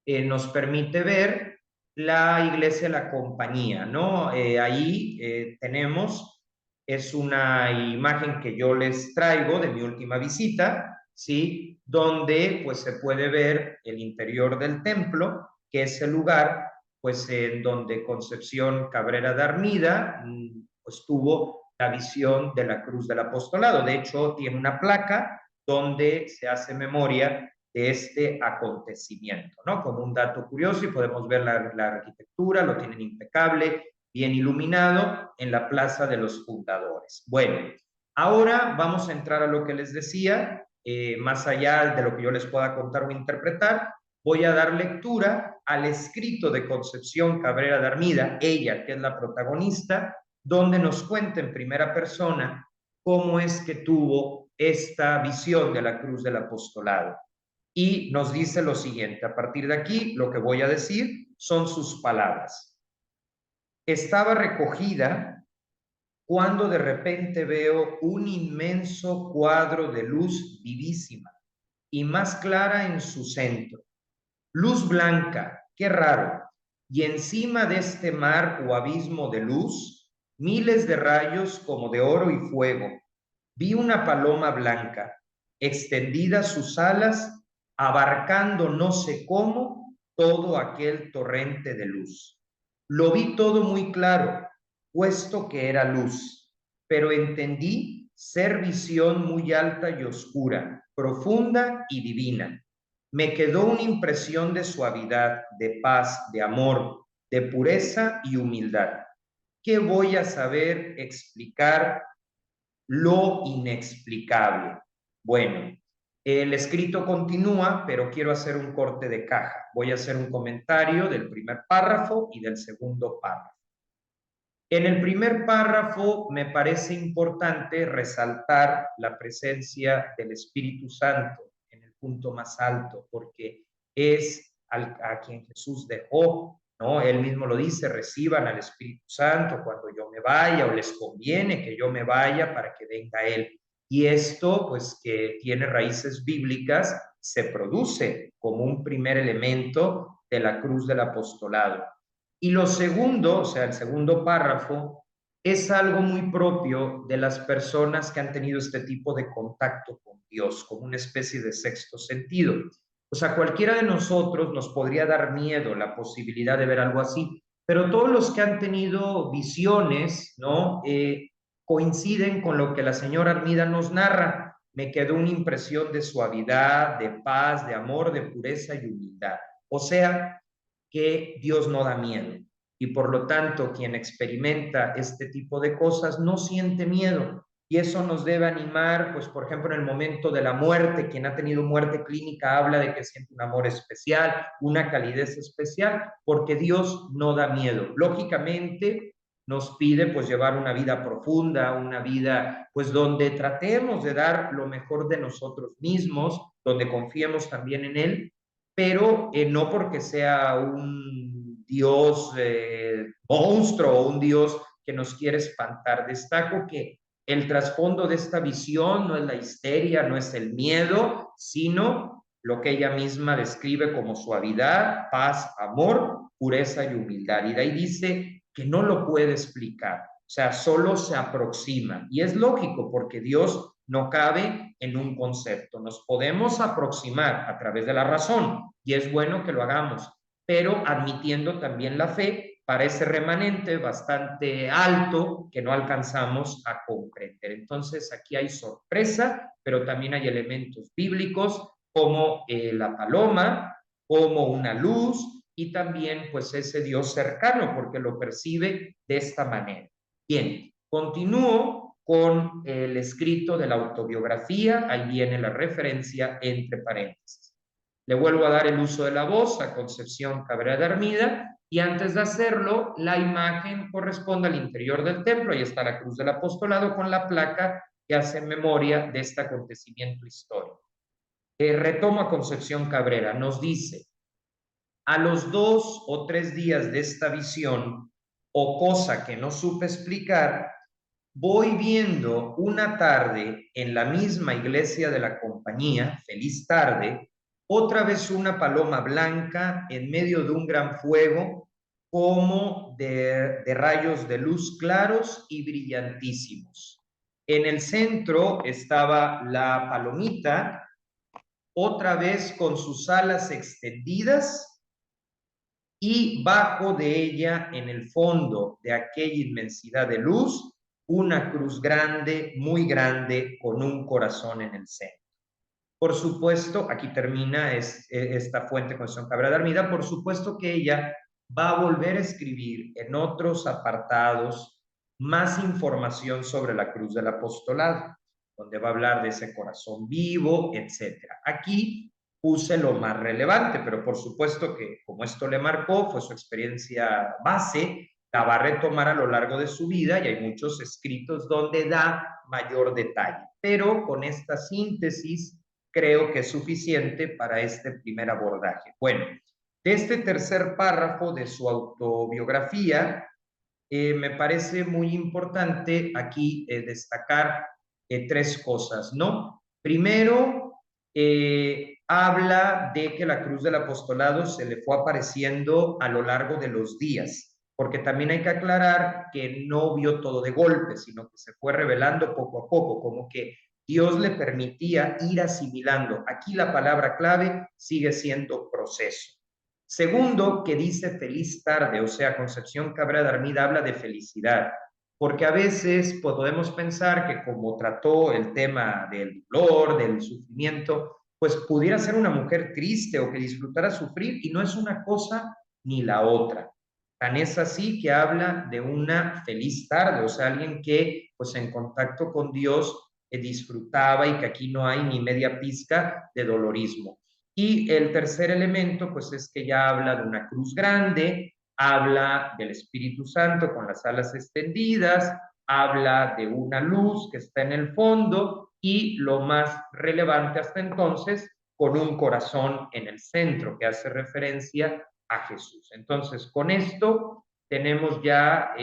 nos permite ver la iglesia de la compañía, ¿no? Ahí tenemos, es una imagen que yo les traigo de mi última visita, ¿sí? Donde pues se puede ver el interior del templo, que es el lugar pues en donde Concepción Cabrera de Armida pues tuvo la visión de la cruz del apostolado. De hecho, tiene una placa donde se hace memoria de este acontecimiento, ¿no? Como un dato curioso, y podemos ver la arquitectura, lo tienen impecable, bien iluminado en la Plaza de los Fundadores. Bueno, ahora vamos a entrar a lo que les decía, más allá de lo que yo les pueda contar o interpretar, voy a dar lectura al escrito de Concepción Cabrera de Armida, ella que es la protagonista, donde nos cuenta en primera persona cómo es que tuvo esta visión de la cruz del apostolado. Y nos dice lo siguiente, a partir de aquí lo que voy a decir son sus palabras. Estaba recogida cuando de repente veo un inmenso cuadro de luz vivísima y más clara en su centro. Luz blanca, qué raro. Y encima de este mar o abismo de luz, miles de rayos como de oro y fuego. Vi una paloma blanca, extendidas sus alas, abarcando no sé cómo todo aquel torrente de luz. Lo vi todo muy claro, puesto que era luz, pero entendí ser visión muy alta y oscura, profunda y divina. Me quedó una impresión de suavidad, de paz, de amor, de pureza y humildad. ¿Qué voy a saber explicar lo inexplicable? Bueno, el escrito continúa, pero quiero hacer un corte de caja. Voy a hacer un comentario del primer párrafo y del segundo párrafo. En el primer párrafo me parece importante resaltar la presencia del Espíritu Santo en el punto más alto, porque es a quien Jesús dejó, ¿no? Él mismo lo dice, reciban al Espíritu Santo cuando yo me vaya, o les conviene que yo me vaya para que venga Él. Y esto, pues que tiene raíces bíblicas, se produce como un primer elemento de la cruz del apostolado. Y lo segundo, o sea, el segundo párrafo, es algo muy propio de las personas que han tenido este tipo de contacto con Dios, como una especie de sexto sentido. O sea, cualquiera de nosotros nos podría dar miedo la posibilidad de ver algo así, pero todos los que han tenido visiones, ¿no? Coinciden con lo que la señora Armida nos narra. me quedó una impresión de suavidad, de paz, de amor, de pureza y humildad. O sea, que Dios no da miedo y por lo tanto quien experimenta este tipo de cosas no siente miedo y eso nos debe animar, pues por ejemplo en el momento de la muerte, quien ha tenido muerte clínica habla de que siente un amor especial, una calidez especial, porque Dios no da miedo. Lógicamente nos pide pues llevar una vida profunda, una vida pues donde tratemos de dar lo mejor de nosotros mismos, donde confiemos también en Él, pero no porque sea un Dios monstruo o un Dios que nos quiere espantar. Destaco que el trasfondo de esta visión no es la histeria, no es el miedo, sino lo que ella misma describe como suavidad, paz, amor, pureza y humildad. Y de ahí dice que no lo puede explicar, o sea, solo se aproxima. Y es lógico porque Dios no cabe en un concepto. Nos podemos aproximar a través de la razón y es bueno que lo hagamos, pero admitiendo también la fe para ese remanente bastante alto que no alcanzamos a comprender. Entonces aquí hay sorpresa, pero también hay elementos bíblicos como la paloma, como una luz y también pues ese Dios cercano porque lo percibe de esta manera. Bien, continúo con el escrito de la autobiografía, ahí viene la referencia entre paréntesis. Le vuelvo a dar el uso de la voz a Concepción Cabrera de Armida y antes de hacerlo, la imagen corresponde al interior del templo, ahí está la cruz del apostolado con la placa que hace memoria de este acontecimiento histórico. Retomo a Concepción Cabrera, nos dice, a los 2 o 3 días de esta visión o cosa que no supe explicar, voy viendo una tarde en la misma iglesia de la compañía, feliz tarde, otra vez una paloma blanca en medio de un gran fuego, como de rayos de luz claros y brillantísimos. En el centro estaba la palomita, otra vez con sus alas extendidas y bajo de ella, en el fondo de aquella inmensidad de luz, una cruz grande, muy grande, con un corazón en el centro. Por supuesto, aquí termina esta fuente Concepción Cabrera de Armida, por supuesto que ella va a volver a escribir en otros apartados más información sobre la cruz del apostolado, donde va a hablar de ese corazón vivo, etcétera. Aquí puse lo más relevante, pero por supuesto que como esto le marcó, fue su experiencia base, la va a retomar a lo largo de su vida y hay muchos escritos donde da mayor detalle. Pero con esta síntesis creo que es suficiente para este primer abordaje. Bueno, de este tercer párrafo de su autobiografía, me parece muy importante aquí destacar 3 cosas, ¿no? Primero, habla de que la cruz del apostolado se le fue apareciendo a lo largo de los días, porque también hay que aclarar que no vio todo de golpe, sino que se fue revelando poco a poco, como que Dios le permitía ir asimilando. Aquí la palabra clave sigue siendo proceso. Segundo, que dice feliz tarde, o sea, Concepción Cabrera de Armida habla de felicidad, porque a veces podemos pensar que como trató el tema del dolor, del sufrimiento, pues pudiera ser una mujer triste o que disfrutara sufrir y no es una cosa ni la otra. Tan es así que habla de una feliz tarde, o sea, alguien que pues en contacto con Dios disfrutaba y que aquí no hay ni media pizca de dolorismo. Y el tercer elemento, pues es que ya habla de una cruz grande, habla del Espíritu Santo con las alas extendidas, habla de una luz que está en el fondo y lo más relevante hasta entonces, con un corazón en el centro que hace referencia a Jesús. Entonces, con esto tenemos ya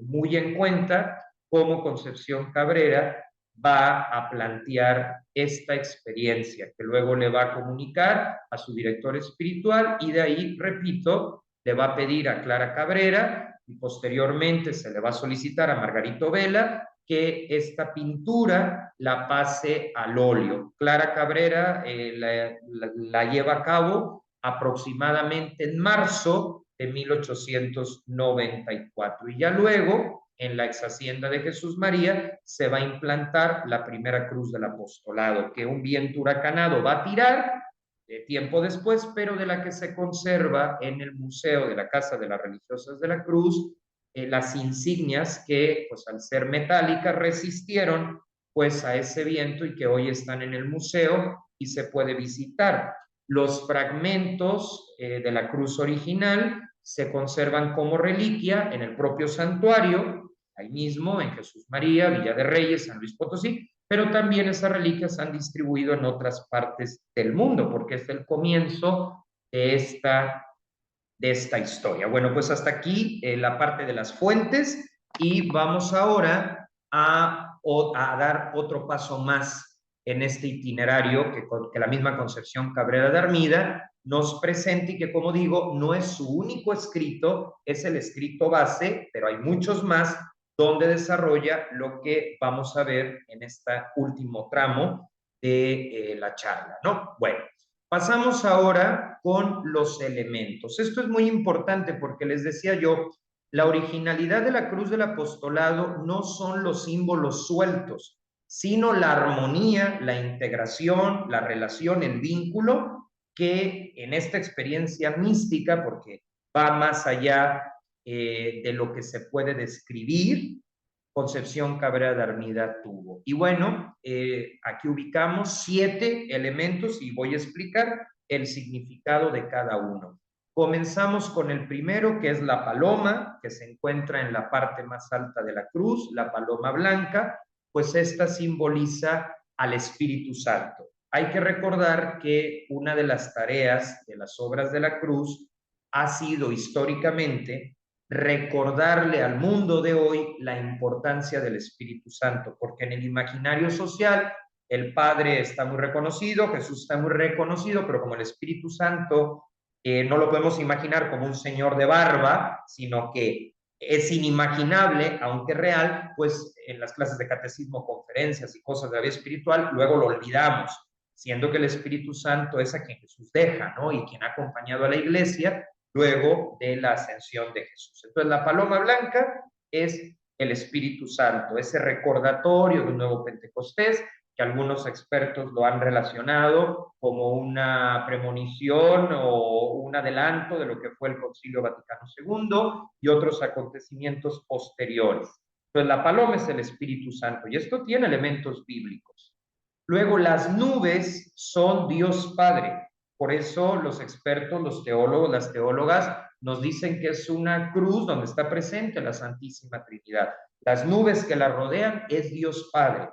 muy en cuenta cómo Concepción Cabrera va a plantear esta experiencia que luego le va a comunicar a su director espiritual y de ahí, repito, le va a pedir a Clara Cabrera y posteriormente se le va a solicitar a Margarito Vela que esta pintura la pase al óleo. Clara Cabrera la lleva a cabo aproximadamente en marzo de 1894 y ya luego en la exhacienda de Jesús María, se va a implantar la primera cruz del apostolado, que un viento huracanado va a tirar tiempo después, pero de la que se conserva en el Museo de la Casa de las Religiosas de la Cruz, las insignias que, pues al ser metálicas, resistieron pues a ese viento y que hoy están en el museo y se puede visitar. Los fragmentos de la cruz original se conservan como reliquia en el propio santuario, ahí mismo en Jesús María, Villa de Reyes, San Luis Potosí, pero también esas reliquias se han distribuido en otras partes del mundo, porque es el comienzo de esta historia. Bueno, pues hasta aquí la parte de las fuentes y vamos ahora a dar otro paso más en este itinerario que la misma Concepción Cabrera de Armida nos presenta y que, como digo, no es su único escrito, es el escrito base, pero hay muchos más donde desarrolla lo que vamos a ver en este último tramo de la charla, ¿no? Bueno, pasamos ahora con los elementos. Esto es muy importante porque les decía yo, la originalidad de la cruz del apostolado no son los símbolos sueltos, sino la armonía, la integración, la relación, el vínculo que en esta experiencia mística, porque va más allá de lo que se puede describir, Concepción Cabrera de Armida tuvo. Y bueno, aquí ubicamos 7 elementos y voy a explicar el significado de cada uno. Comenzamos con el primero, que es la paloma, que se encuentra en la parte más alta de la cruz, la paloma blanca, pues esta simboliza al Espíritu Santo. Hay que recordar que una de las tareas de las obras de la cruz ha sido históricamente recordarle al mundo de hoy la importancia del Espíritu Santo, porque en el imaginario social el Padre está muy reconocido, Jesús está muy reconocido, pero como el Espíritu Santo no lo podemos imaginar como un señor de barba, sino que es inimaginable, aunque real, pues en las clases de catecismo, conferencias y cosas de la vida espiritual, luego lo olvidamos, siendo que el Espíritu Santo es a quien Jesús deja, ¿no? Y quien ha acompañado a la iglesia luego de la ascensión de Jesús. Entonces, la paloma blanca es el Espíritu Santo, ese recordatorio de un nuevo Pentecostés, que algunos expertos lo han relacionado como una premonición o un adelanto de lo que fue el Concilio Vaticano II y otros acontecimientos posteriores. Entonces, la paloma es el Espíritu Santo y esto tiene elementos bíblicos. Luego, las nubes son Dios Padre. Por eso los expertos, los teólogos, las teólogas nos dicen que es una cruz donde está presente la Santísima Trinidad. Las nubes que la rodean es Dios Padre.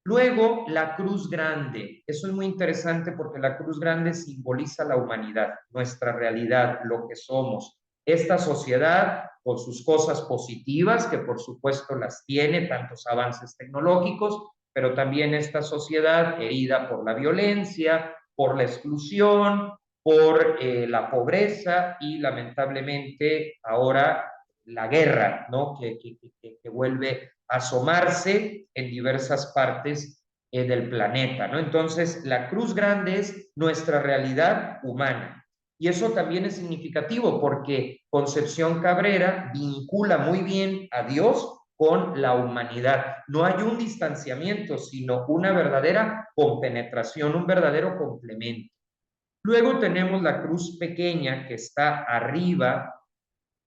Luego, la cruz grande. Eso es muy interesante porque la cruz grande simboliza la humanidad, nuestra realidad, lo que somos. Esta sociedad, por sus cosas positivas, que por supuesto las tiene, tantos avances tecnológicos, pero también esta sociedad herida por la violencia, por la exclusión, por la pobreza y lamentablemente ahora la guerra, ¿no? Que vuelve a asomarse en diversas partes del planeta, ¿no? Entonces, la cruz grande es nuestra realidad humana. Y eso también es significativo porque Concepción Cabrera vincula muy bien a Dios con la humanidad. No hay un distanciamiento, sino una verdadera compenetración, un verdadero complemento. Luego tenemos la cruz pequeña que está arriba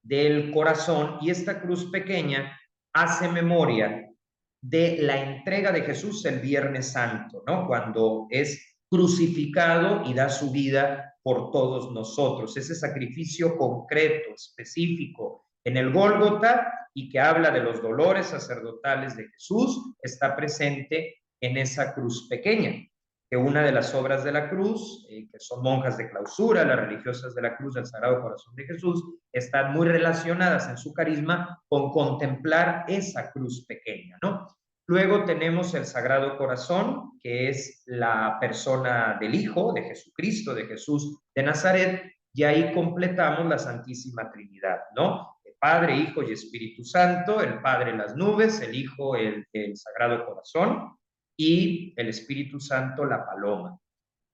del corazón y esta cruz pequeña hace memoria de la entrega de Jesús el Viernes Santo, ¿no? Cuando es crucificado y da su vida por todos nosotros. Ese sacrificio concreto, específico, en el Gólgota y que habla de los dolores sacerdotales de Jesús, está presente en esa cruz pequeña. Que una de las obras de la cruz, que son monjas de clausura, las religiosas de la cruz del Sagrado Corazón de Jesús, están muy relacionadas en su carisma con contemplar esa cruz pequeña, ¿no? Luego tenemos el Sagrado Corazón, que es la persona del Hijo, de Jesucristo, de Jesús de Nazaret, y ahí completamos la Santísima Trinidad, ¿no? El Padre, Hijo y Espíritu Santo, el Padre las nubes, el Hijo el Sagrado Corazón y el Espíritu Santo la paloma.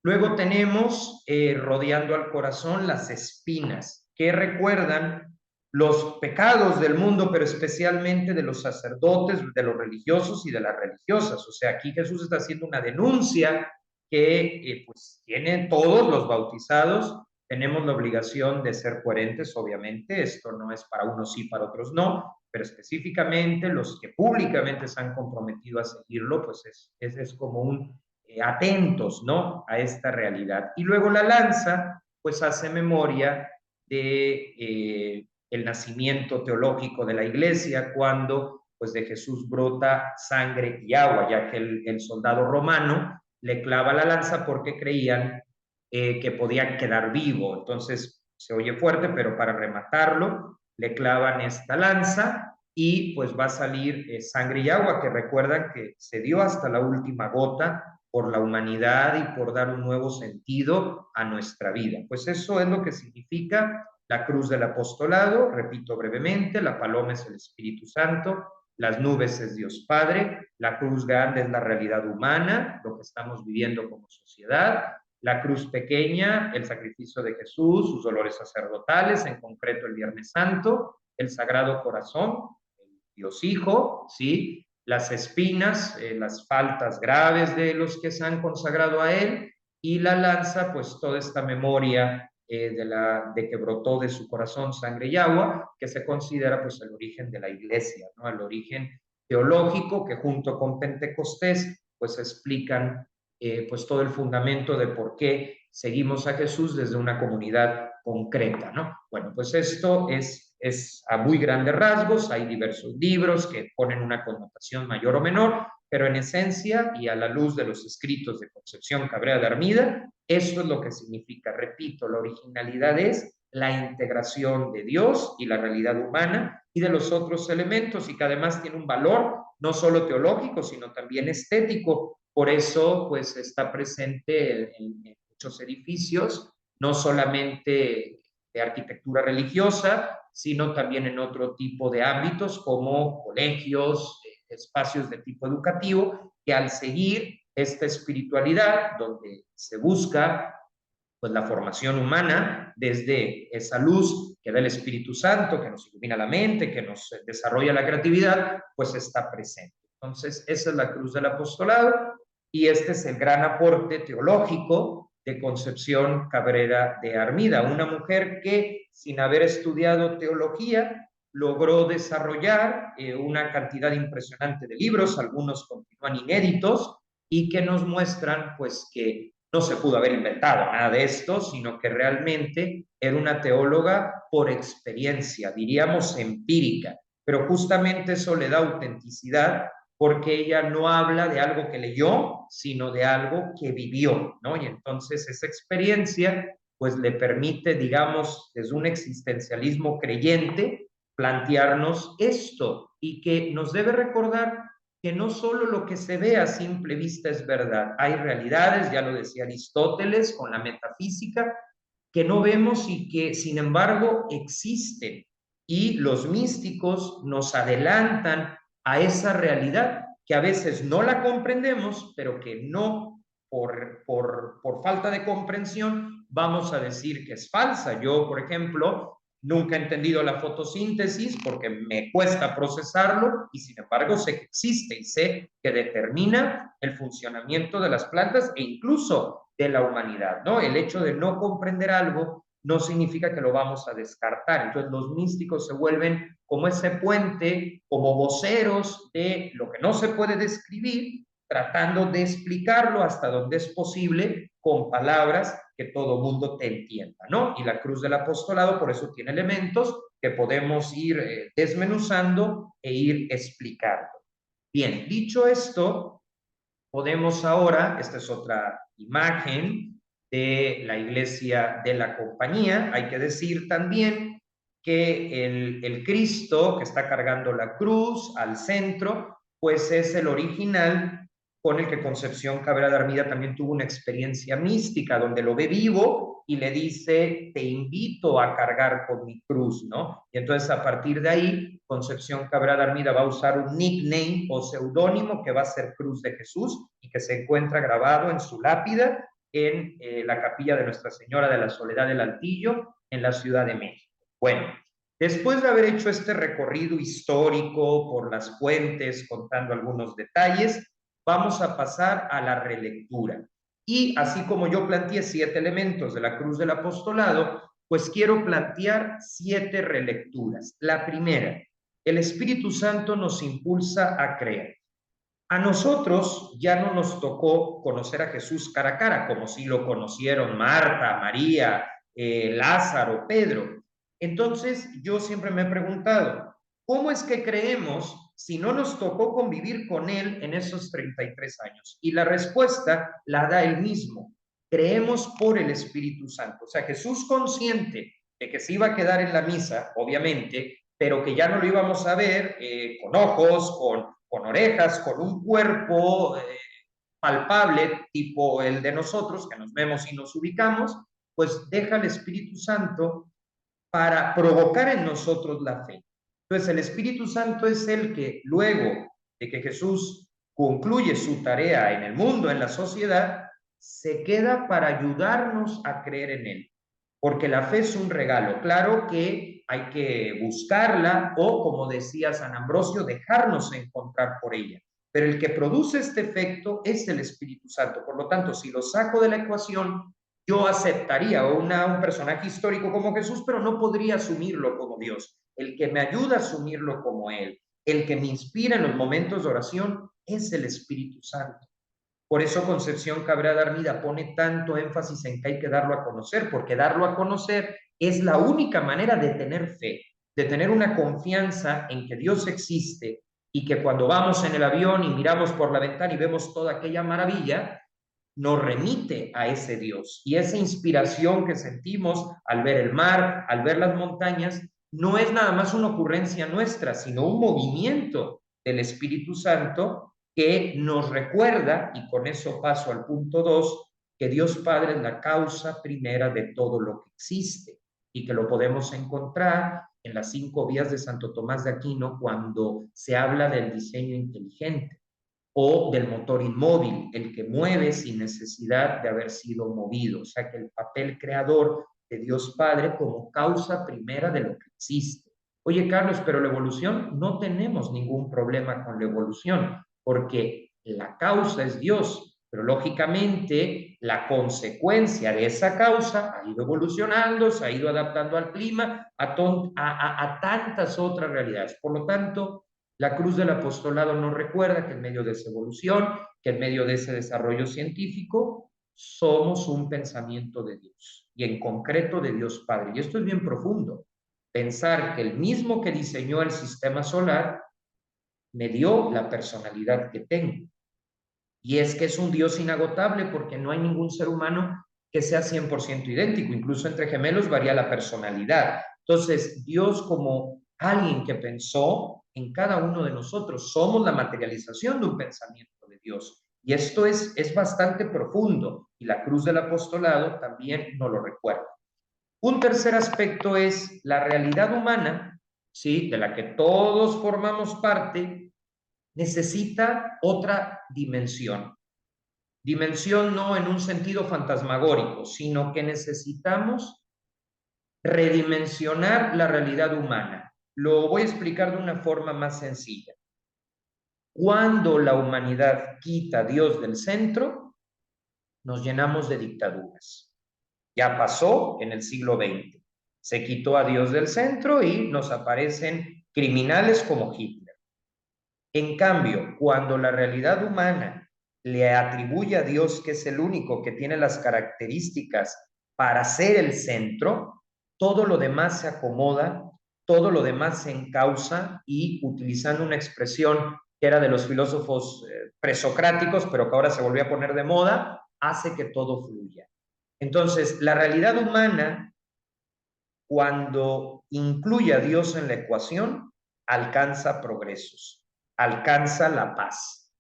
Luego tenemos rodeando al corazón las espinas, que recuerdan los pecados del mundo, pero especialmente de los sacerdotes, de los religiosos y de las religiosas. O sea, aquí Jesús está haciendo una denuncia que pues tienen todos los bautizados. Tenemos la obligación de ser coherentes, obviamente. Esto no es para unos sí, para otros no, pero específicamente los que públicamente se han comprometido a seguirlo, pues es como un atentos, ¿no? A esta realidad. Y luego la lanza, pues hace memoria de el nacimiento teológico de la iglesia, cuando pues de Jesús brota sangre y agua, ya que el soldado romano le clava la lanza porque creían que podía quedar vivo. Entonces se oye fuerte, pero para rematarlo le clavan esta lanza y pues va a salir sangre y agua, que recuerdan que se dio hasta la última gota por la humanidad y por dar un nuevo sentido a nuestra vida. Pues eso es lo que significa la cruz del apostolado. Repito brevemente: la paloma es el Espíritu Santo, las nubes es Dios Padre, la cruz grande es la realidad humana, lo que estamos viviendo como sociedad, la cruz pequeña, el sacrificio de Jesús, sus dolores sacerdotales, en concreto el Viernes Santo, el Sagrado Corazón, el Dios Hijo, ¿sí? Las espinas, las faltas graves de los que se han consagrado a Él, y la lanza, pues toda esta memoria de que brotó de su corazón sangre y agua, que se considera pues el origen de la iglesia, ¿no? El origen teológico, que junto con Pentecostés pues explican pues todo el fundamento de por qué seguimos a Jesús desde una comunidad concreta, ¿no? Bueno, pues esto es a muy grandes rasgos. Hay diversos libros que ponen una connotación mayor o menor, pero en esencia y a la luz de los escritos de Concepción Cabrera de Armida, eso es lo que significa. Repito, la originalidad es la integración de Dios y la realidad humana y de los otros elementos, y que además tiene un valor no solo teológico, sino también estético. Por eso, pues, está presente en muchos edificios, no solamente de arquitectura religiosa, sino también en otro tipo de ámbitos como colegios, espacios de tipo educativo, que al seguir esta espiritualidad, donde se busca pues la formación humana desde esa luz que da el Espíritu Santo, que nos ilumina la mente, que nos desarrolla la creatividad, pues está presente. Entonces, esa es la cruz del apostolado, y este es el gran aporte teológico de Concepción Cabrera de Armida, una mujer que, sin haber estudiado teología, logró desarrollar una cantidad impresionante de libros, algunos continúan inéditos, y que nos muestran pues que no se pudo haber inventado nada de esto, sino que realmente era una teóloga por experiencia, diríamos empírica, pero justamente eso le da autenticidad, porque ella no habla de algo que leyó, sino de algo que vivió, ¿no? Y entonces esa experiencia pues le permite, digamos, desde un existencialismo creyente, plantearnos esto, y que nos debe recordar que no solo lo que se ve a simple vista es verdad. Hay realidades, ya lo decía Aristóteles con la metafísica, que no vemos y que sin embargo existen. Y los místicos nos adelantan a esa realidad, que a veces no la comprendemos, pero que no por falta de comprensión vamos a decir que es falsa. Yo, por ejemplo, nunca he entendido la fotosíntesis porque me cuesta procesarlo, y sin embargo sé que existe y sé que determina el funcionamiento de las plantas e incluso de la humanidad, ¿no? El hecho de no comprender algo no significa que lo vamos a descartar. Entonces los místicos se vuelven como ese puente, como voceros de lo que no se puede describir, tratando de explicarlo hasta donde es posible con palabras que todo mundo te entienda, ¿no? Y la cruz del apostolado por eso tiene elementos que podemos ir desmenuzando e ir explicando. Bien, dicho esto, podemos ahora, esta es otra imagen de la iglesia de la compañía. Hay que decir también que el Cristo que está cargando la cruz al centro, pues es el original con el que Concepción Cabrera de Armida también tuvo una experiencia mística, donde lo ve vivo y le dice: te invito a cargar con mi cruz, ¿no? Y entonces a partir de ahí, Concepción Cabrera de Armida va a usar un nickname o seudónimo que va a ser Cruz de Jesús, y que se encuentra grabado en su lápida en la capilla de Nuestra Señora de la Soledad del Altillo, en la Ciudad de México. Bueno, Después de haber hecho este recorrido histórico por las fuentes, contando algunos detalles, vamos a pasar a la relectura. Y así como yo planteé 7 elementos de la cruz del apostolado, pues quiero plantear 7 relecturas. La primera, el Espíritu Santo nos impulsa a creer. A nosotros ya no nos tocó conocer a Jesús cara a cara, como si lo conocieron Marta, María, Lázaro, Pedro. Entonces, yo siempre me he preguntado, ¿cómo es que creemos si no nos tocó convivir con Él en esos 33 años? Y la respuesta la da Él mismo. Creemos por el Espíritu Santo. O sea, Jesús consciente de que se iba a quedar en la misa, obviamente, pero que ya no lo íbamos a ver con ojos, con orejas, con un cuerpo palpable, tipo el de nosotros, que nos vemos y nos ubicamos, pues deja al Espíritu Santo para provocar en nosotros la fe. Entonces, el Espíritu Santo es el que luego de que Jesús concluye su tarea en el mundo, en la sociedad, se queda para ayudarnos a creer en Él. Porque la fe es un regalo. Claro que hay que buscarla o, como decía San Ambrosio, dejarnos encontrar por ella. Pero el que produce este efecto es el Espíritu Santo. Por lo tanto, si lo saco de la ecuación, yo aceptaría un personaje histórico como Jesús, pero no podría asumirlo como Dios. El que me ayuda a asumirlo como Él, el que me inspira en los momentos de oración, es el Espíritu Santo. Por eso Concepción Cabrera Armida pone tanto énfasis en que hay que darlo a conocer, porque darlo a conocer es la única manera de tener fe, de tener una confianza en que Dios existe y que cuando vamos en el avión y miramos por la ventana y vemos toda aquella maravilla, nos remite a ese Dios. Y esa inspiración que sentimos al ver el mar, al ver las montañas, no es nada más una ocurrencia nuestra, sino un movimiento del Espíritu Santo que nos recuerda, y con eso paso al punto 2, que Dios Padre es la causa primera de todo lo que existe y que lo podemos encontrar en las 5 vías de Santo Tomás de Aquino cuando se habla del diseño inteligente o del motor inmóvil, el que mueve sin necesidad de haber sido movido. O sea que el papel creador de Dios Padre como causa primera de lo que existe. Oye, Carlos, pero la evolución, no tenemos ningún problema con la evolución, porque la causa es Dios, pero lógicamente la consecuencia de esa causa ha ido evolucionando, se ha ido adaptando al clima, a tantas otras realidades. Por lo tanto, la cruz del apostolado nos recuerda que en medio de esa evolución, que en medio de ese desarrollo científico, somos un pensamiento de Dios y en concreto de Dios Padre. Y esto es bien profundo. Pensar que el mismo que diseñó el sistema solar me dio la personalidad que tengo. Y es que es un Dios inagotable porque no hay ningún ser humano que sea 100% idéntico. Incluso entre gemelos varía la personalidad. Entonces, Dios como alguien que pensó en cada uno de nosotros, somos la materialización de un pensamiento de Dios. Y esto es bastante profundo y la cruz del apostolado también nos lo recuerda. Un tercer aspecto es la realidad humana, ¿sí? De la que todos formamos parte, necesita otra dimensión. Dimensión no en un sentido fantasmagórico, sino que necesitamos redimensionar la realidad humana. Lo voy a explicar de una forma más sencilla. Cuando la humanidad quita a Dios del centro, nos llenamos de dictaduras. Ya pasó en el siglo XX. Se quitó a Dios del centro y nos aparecen criminales como Hitler. En cambio, cuando la realidad humana le atribuye a Dios que es el único que tiene las características para ser el centro, todo lo demás se acomoda, todo lo demás se encausa y, utilizando una expresión que era de los filósofos presocráticos, pero que ahora se volvió a poner de moda, hace que todo fluya. Entonces, la realidad humana, cuando incluye a Dios en la ecuación, alcanza progresos, alcanza la paz.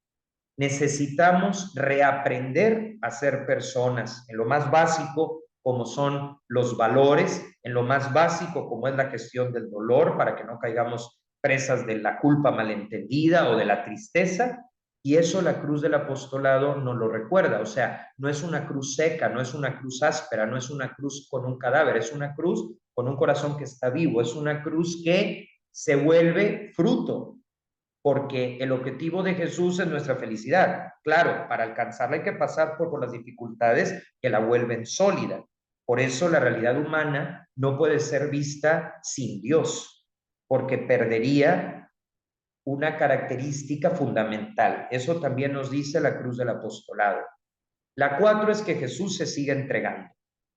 Necesitamos reaprender a ser personas en lo más básico, como son los valores, en lo más básico, como es la gestión del dolor, para que no caigamos presas de la culpa malentendida o de la tristeza, Y eso la cruz del apostolado nos lo recuerda, o sea, no es una cruz seca, no es una cruz áspera, no es una cruz con un cadáver, es una cruz con un corazón que está vivo, es una cruz que se vuelve fruto, porque el objetivo de Jesús es nuestra felicidad. Claro, para alcanzarla hay que pasar por las dificultades que la vuelven sólida. Por eso la realidad humana no puede ser vista sin Dios, porque perdería una característica fundamental. Eso también nos dice la cruz del apostolado. La 4 es que Jesús se sigue entregando.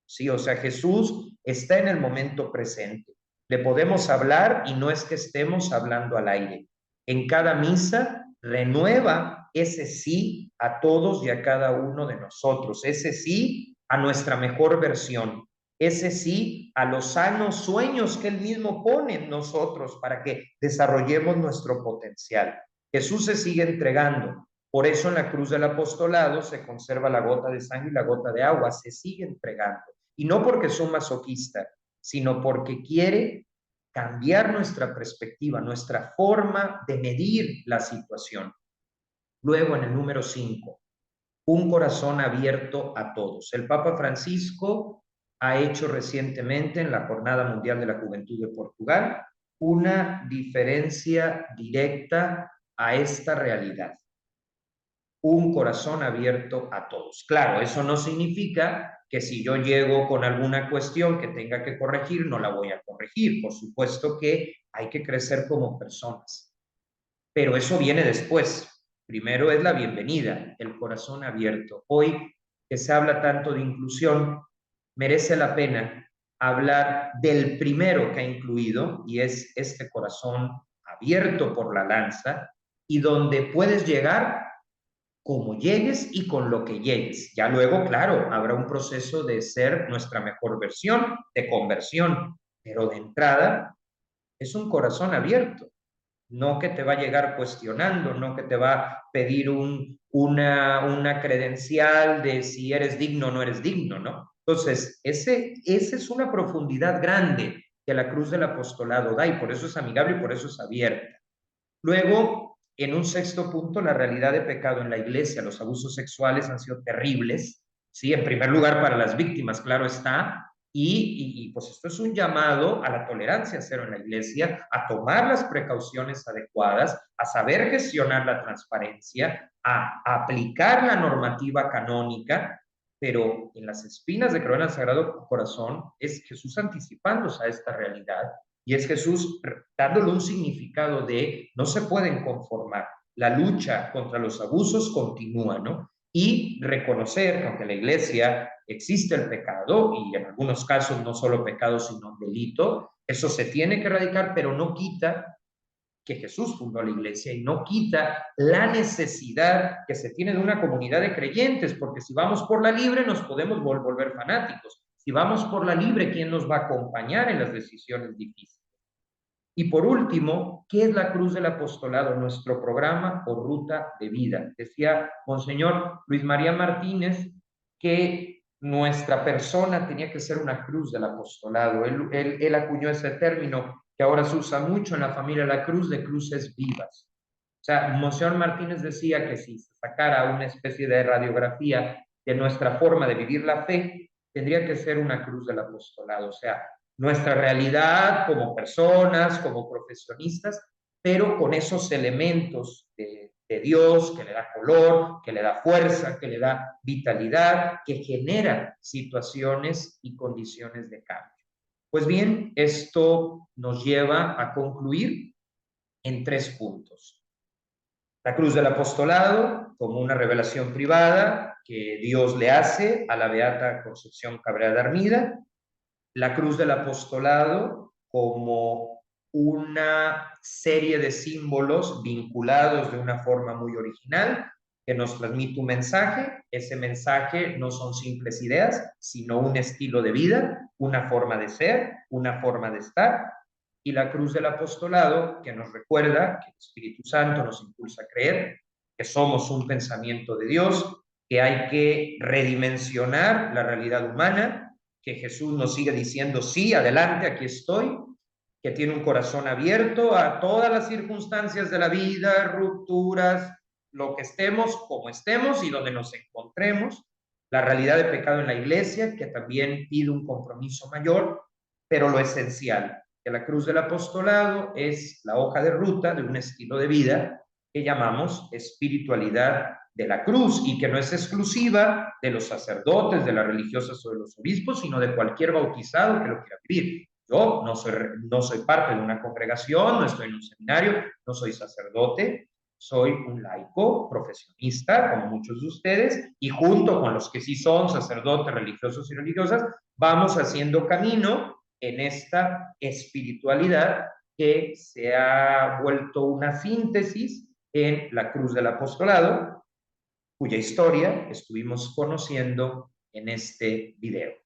Sí, o sea, Jesús está en el momento presente. Le podemos hablar y no es que estemos hablando al aire. En cada misa renueva ese sí a todos y a cada uno de nosotros, ese sí a nuestra mejor versión, ese sí a los sanos sueños que Él mismo pone en nosotros para que desarrollemos nuestro potencial. Jesús se sigue entregando. Por eso en la cruz del apostolado se conserva la gota de sangre y la gota de agua, se sigue entregando. Y no porque es un masoquista, sino porque quiere cambiar nuestra perspectiva, nuestra forma de medir la situación. Luego, en el número 5, un corazón abierto a todos. El Papa Francisco ha hecho recientemente en la Jornada Mundial de la Juventud de Portugal una diferencia directa a esta realidad. Un corazón abierto a todos. Claro, eso no significa que si yo llego con alguna cuestión que tenga que corregir, no la voy a corregir. Por supuesto que hay que crecer como personas, pero eso viene después. Primero es la bienvenida, el corazón abierto. Hoy que se habla tanto de inclusión, merece la pena hablar del primero que ha incluido, y es este corazón abierto por la lanza, y donde puedes llegar como llegues y con lo que llegues. Ya luego, claro, habrá un proceso de ser nuestra mejor versión, de conversión, pero de entrada es un corazón abierto, no que te va a llegar cuestionando, no que te va a pedir una credencial de si eres digno o no eres digno, ¿no? Entonces, esa es una profundidad grande que la cruz del apostolado da y por eso es amigable y por eso es abierta. Luego, en un sexto punto, la realidad de pecado en la iglesia, los abusos sexuales han sido terribles, ¿sí? En primer lugar para las víctimas, claro está, y pues esto es un llamado a la tolerancia cero en la iglesia, a tomar las precauciones adecuadas, a saber gestionar la transparencia, a aplicar la normativa canónica, pero en las espinas de Corona al Sagrado Corazón es Jesús anticipándose a esta realidad y es Jesús dándole un significado de no se pueden conformar. La lucha contra los abusos continúa, ¿no? Y reconocer que aunque la iglesia existe el pecado, y en algunos casos no solo pecado, sino un delito, eso se tiene que erradicar, pero no quita que Jesús fundó la iglesia y no quita la necesidad que se tiene de una comunidad de creyentes, porque si vamos por la libre nos podemos volver fanáticos. Si vamos por la libre, ¿quién nos va a acompañar en las decisiones difíciles? Y por último, ¿qué es la cruz del apostolado? Nuestro programa o ruta de vida. Decía Monseñor Luis María Martínez que nuestra persona tenía que ser una cruz del apostolado. Él acuñó ese término que ahora se usa mucho en la familia, la cruz de cruces vivas. O sea, Monseñor Martínez decía que si se sacara una especie de radiografía de nuestra forma de vivir la fe, tendría que ser una cruz del apostolado. O sea, nuestra realidad como personas, como profesionistas, pero con esos elementos de Dios que le da color, que le da fuerza, que le da vitalidad, que genera situaciones y condiciones de cambio. Pues bien, esto nos lleva a concluir en 3 puntos. La cruz del apostolado como una revelación privada que Dios le hace a la beata Concepción Cabrera de Armida, la cruz del apostolado como una serie de símbolos vinculados de una forma muy original que nos transmite un mensaje. Ese mensaje no son simples ideas, sino un estilo de vida, una forma de ser, una forma de estar. Y la cruz del apostolado que nos recuerda que el Espíritu Santo nos impulsa a creer que somos un pensamiento de Dios, que hay que redimensionar la realidad humana, que Jesús nos sigue diciendo, sí, adelante, aquí estoy, que tiene un corazón abierto a todas las circunstancias de la vida, rupturas, lo que estemos, como estemos y donde nos encontremos, la realidad de pecado en la iglesia, que también pide un compromiso mayor, pero lo esencial, que la cruz del apostolado es la hoja de ruta de un estilo de vida que llamamos espiritualidad de la cruz y que no es exclusiva de los sacerdotes, de las religiosas o de los obispos, sino de cualquier bautizado que lo quiera vivir. Yo no soy parte de una congregación, no estoy en un seminario, no soy sacerdote, soy un laico, profesionista, como muchos de ustedes, y junto con los que sí son sacerdotes, religiosos y religiosas, vamos haciendo camino en esta espiritualidad que se ha vuelto una síntesis en la cruz del apostolado, cuya historia estuvimos conociendo en este video.